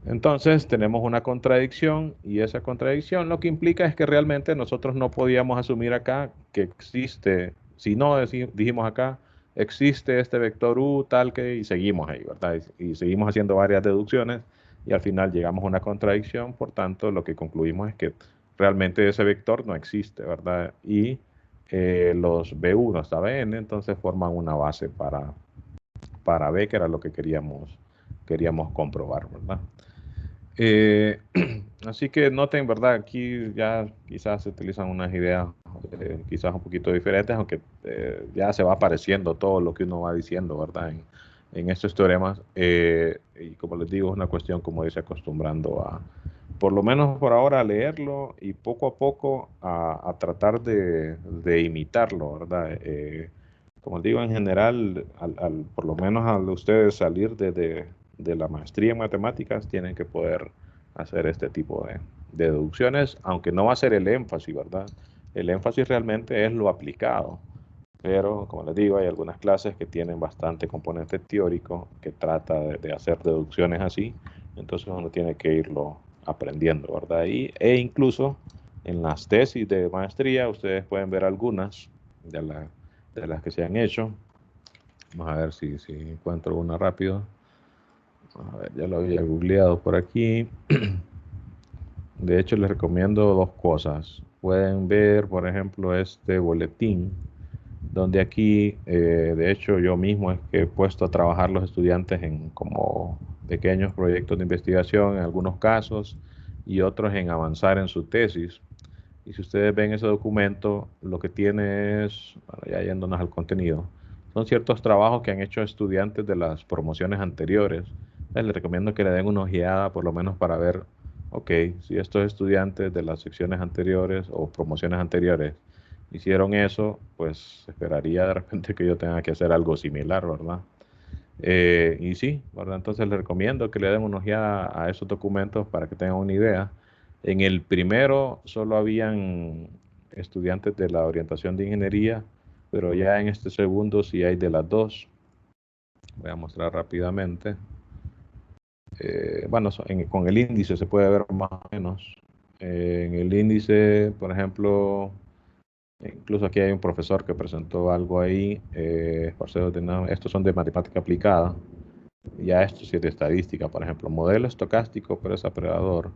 Entonces tenemos una contradicción y esa contradicción lo que implica es que realmente nosotros no podíamos asumir acá que existe, si no dijimos acá existe este vector U tal que, y seguimos ahí, ¿verdad? Y seguimos haciendo varias deducciones y al final llegamos a una contradicción, por tanto, lo que concluimos es que realmente ese vector no existe, ¿verdad? Y los B1 hasta Bn entonces forman una base para B, que era lo que queríamos comprobar, ¿verdad? Así que noten, ¿verdad? Aquí ya quizás se utilizan unas ideas quizás un poquito diferentes, aunque ya se va apareciendo todo lo que uno va diciendo, ¿verdad? En estos teoremas. Y como les digo, es una cuestión, como dice, acostumbrando a, por lo menos por ahora, a leerlo y poco a poco a tratar de imitarlo, ¿verdad? Como digo, en general, por lo menos al ustedes salir de la maestría en matemáticas, tienen que poder hacer este tipo de deducciones, aunque no va a ser el énfasis, ¿verdad? El énfasis realmente es lo aplicado, pero como les digo, hay algunas clases que tienen bastante componente teórico que trata de hacer deducciones así, entonces uno tiene que irlo aprendiendo, ¿verdad? E incluso en las tesis de maestría, ustedes pueden ver algunas de las que se han hecho. Vamos a ver si encuentro una rápido. A ver, ya lo había googleado por aquí. De hecho, les recomiendo dos cosas. Pueden ver, por ejemplo, este boletín, donde aquí, de hecho, yo mismo es que he puesto a trabajar los estudiantes en como pequeños proyectos de investigación en algunos casos y otros en avanzar en su tesis. Y si ustedes ven ese documento, lo que tiene es, bueno, ya yéndonos al contenido, son ciertos trabajos que han hecho estudiantes de las promociones anteriores. Les recomiendo que le den una ojeada por lo menos para ver, ok, si estos estudiantes de las secciones anteriores o promociones anteriores hicieron eso, pues esperaría de repente que yo tenga que hacer algo similar, ¿verdad? Y sí, ¿verdad? Entonces les recomiendo que le den una ojeada a esos documentos para que tengan una idea. En el primero solo habían estudiantes de la orientación de ingeniería, pero ya en este segundo sí hay de las dos. Voy a mostrar rápidamente. Bueno, con el índice se puede ver más o menos. En el índice, por ejemplo, incluso aquí hay un profesor que presentó algo ahí. Estos son de matemática aplicada. Ya esto sí es de estadística, por ejemplo, modelo estocástico presa predador.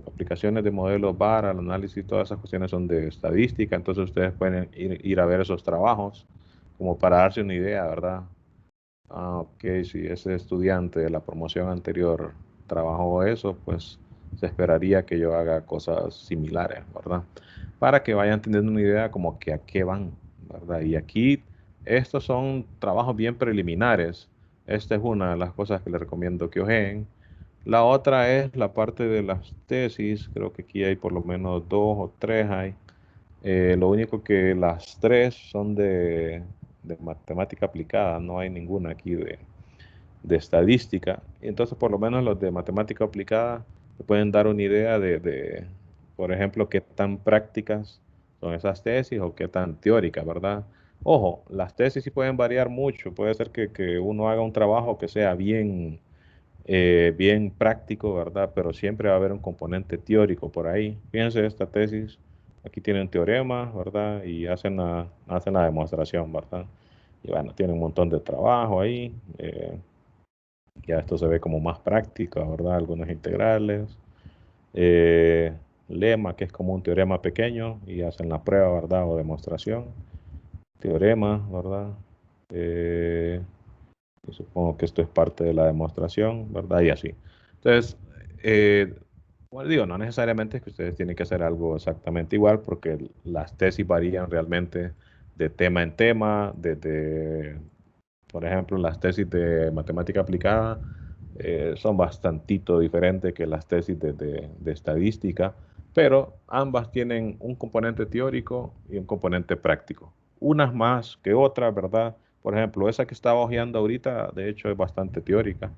Aplicaciones de modelos VAR, al análisis, todas esas cuestiones son de estadística, entonces ustedes pueden ir a ver esos trabajos como para darse una idea, ¿verdad? Ok, si ese estudiante de la promoción anterior trabajó eso, pues se esperaría que yo haga cosas similares, ¿verdad? Para que vayan teniendo una idea como que a qué van, ¿verdad? Y aquí estos son trabajos bien preliminares. Esta es una de las cosas que les recomiendo que ojeen. La otra es la parte de las tesis, creo que aquí hay por lo menos dos o tres hay. Lo único que las tres son de matemática aplicada, no hay ninguna aquí de estadística. Entonces, por lo menos los de matemática aplicada te pueden dar una idea por ejemplo, qué tan prácticas son esas tesis o qué tan teóricas, ¿verdad? Ojo, las tesis sí pueden variar mucho. Puede ser que uno haga un trabajo que sea bien práctico, ¿verdad? Pero siempre va a haber un componente teórico por ahí. Fíjense esta tesis, aquí tienen teoremas, ¿verdad? Y hacen la demostración, ¿verdad? Y bueno, tienen un montón de trabajo ahí. Ya esto se ve como más práctico, ¿verdad? Algunos integrales. Eh, Lema, que es como un teorema pequeño, y hacen la prueba, ¿verdad? O demostración. Teorema, ¿verdad? Eh, y supongo que esto es parte de la demostración, ¿verdad? Y así. Entonces, bueno, digo, no necesariamente es que ustedes tienen que hacer algo exactamente igual, porque las tesis varían realmente de tema en tema, por ejemplo, las tesis de matemática aplicada son bastantito diferentes que las tesis de estadística, pero ambas tienen un componente teórico y un componente práctico. Unas más que otras, ¿verdad? Por ejemplo, esa que estaba hojeando ahorita, de hecho, es bastante teórica.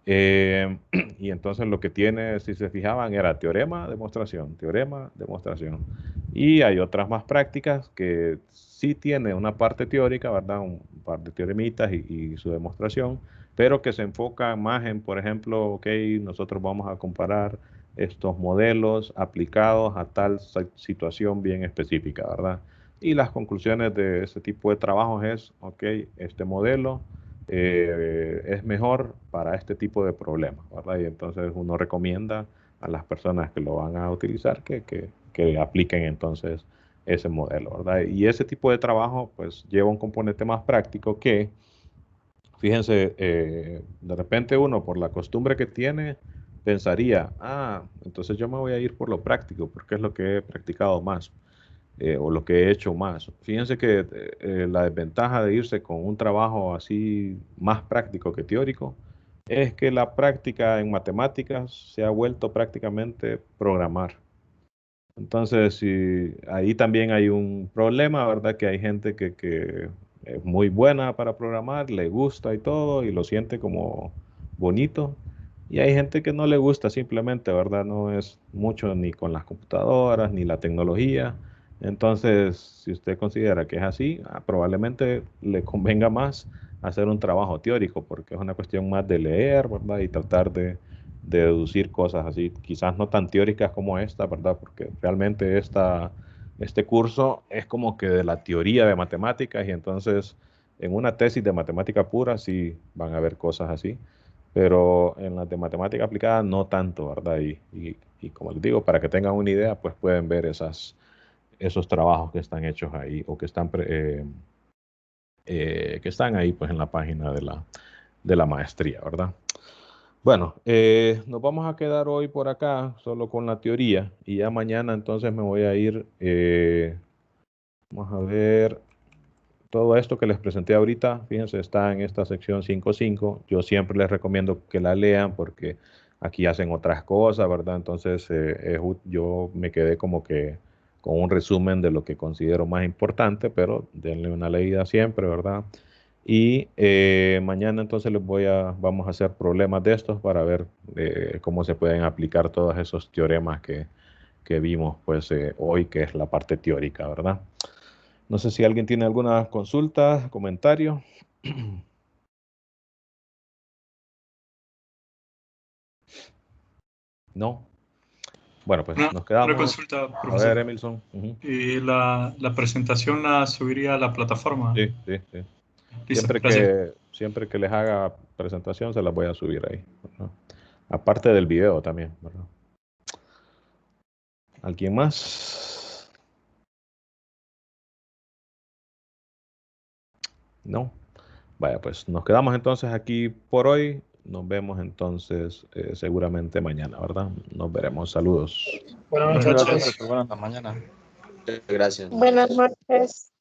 Y entonces lo que tiene, si se fijaban, era teorema, demostración. Y hay otras más prácticas que sí tiene una parte teórica, ¿verdad? Un par de teoremitas y su demostración, pero que se enfoca más en, por ejemplo, ok, nosotros vamos a comparar estos modelos aplicados a tal situación bien específica, ¿verdad? Y las conclusiones de ese tipo de trabajos es, ok, este modelo es mejor para este tipo de problemas, ¿verdad? Y entonces uno recomienda a las personas que lo van a utilizar que apliquen entonces ese modelo, ¿verdad? Y ese tipo de trabajo pues lleva un componente más práctico que, fíjense, de repente uno por la costumbre que tiene pensaría, entonces yo me voy a ir por lo práctico porque es lo que he practicado más. O lo que he hecho más. Fíjense que la desventaja de irse con un trabajo así más práctico que teórico es que la práctica en matemáticas se ha vuelto prácticamente programar. Entonces, ahí también hay un problema, ¿verdad? Que hay gente que es muy buena para programar, le gusta y todo, y lo siente como bonito. Y hay gente que no le gusta simplemente, ¿verdad? No es mucho ni con las computadoras, ni la tecnología. Entonces, si usted considera que es así, probablemente le convenga más hacer un trabajo teórico, porque es una cuestión más de leer, ¿verdad? Y tratar de deducir cosas así, quizás no tan teóricas como esta, ¿verdad? Porque realmente este curso es como que de la teoría de matemáticas y entonces en una tesis de matemática pura sí van a haber cosas así, pero en las de matemática aplicada no tanto, ¿verdad? Y como les digo, para que tengan una idea, pues pueden ver esos trabajos que están hechos ahí o que están ahí pues en la página de la maestría, ¿verdad? Bueno, nos vamos a quedar hoy por acá solo con la teoría y ya mañana entonces me voy a ir, vamos a ver, todo esto que les presenté ahorita, fíjense, está en esta sección 5.5. Yo siempre les recomiendo que la lean porque aquí hacen otras cosas, ¿verdad? Entonces yo me quedé como que con un resumen de lo que considero más importante, pero denle una leída siempre, ¿verdad? Y mañana entonces vamos a hacer problemas de estos para ver cómo se pueden aplicar todos esos teoremas que vimos pues hoy, que es la parte teórica, ¿verdad? No sé si alguien tiene alguna consulta, comentario. No. Bueno, pues nos Una quedamos. consulta, A profesor. ver, Emilson. ¿Y la presentación la subiría a la plataforma? Sí. Listo, gracias. Siempre que les haga presentación se las voy a subir ahí, ¿verdad? Aparte del video también, ¿verdad? ¿Alguien más? No. Vaya, pues nos quedamos entonces aquí por hoy. Nos vemos entonces seguramente mañana, ¿verdad? Nos veremos. Saludos. Buenas Muchas gracias, noches. profesor. Buenas Hasta mañana. Gracias. Buenas noches.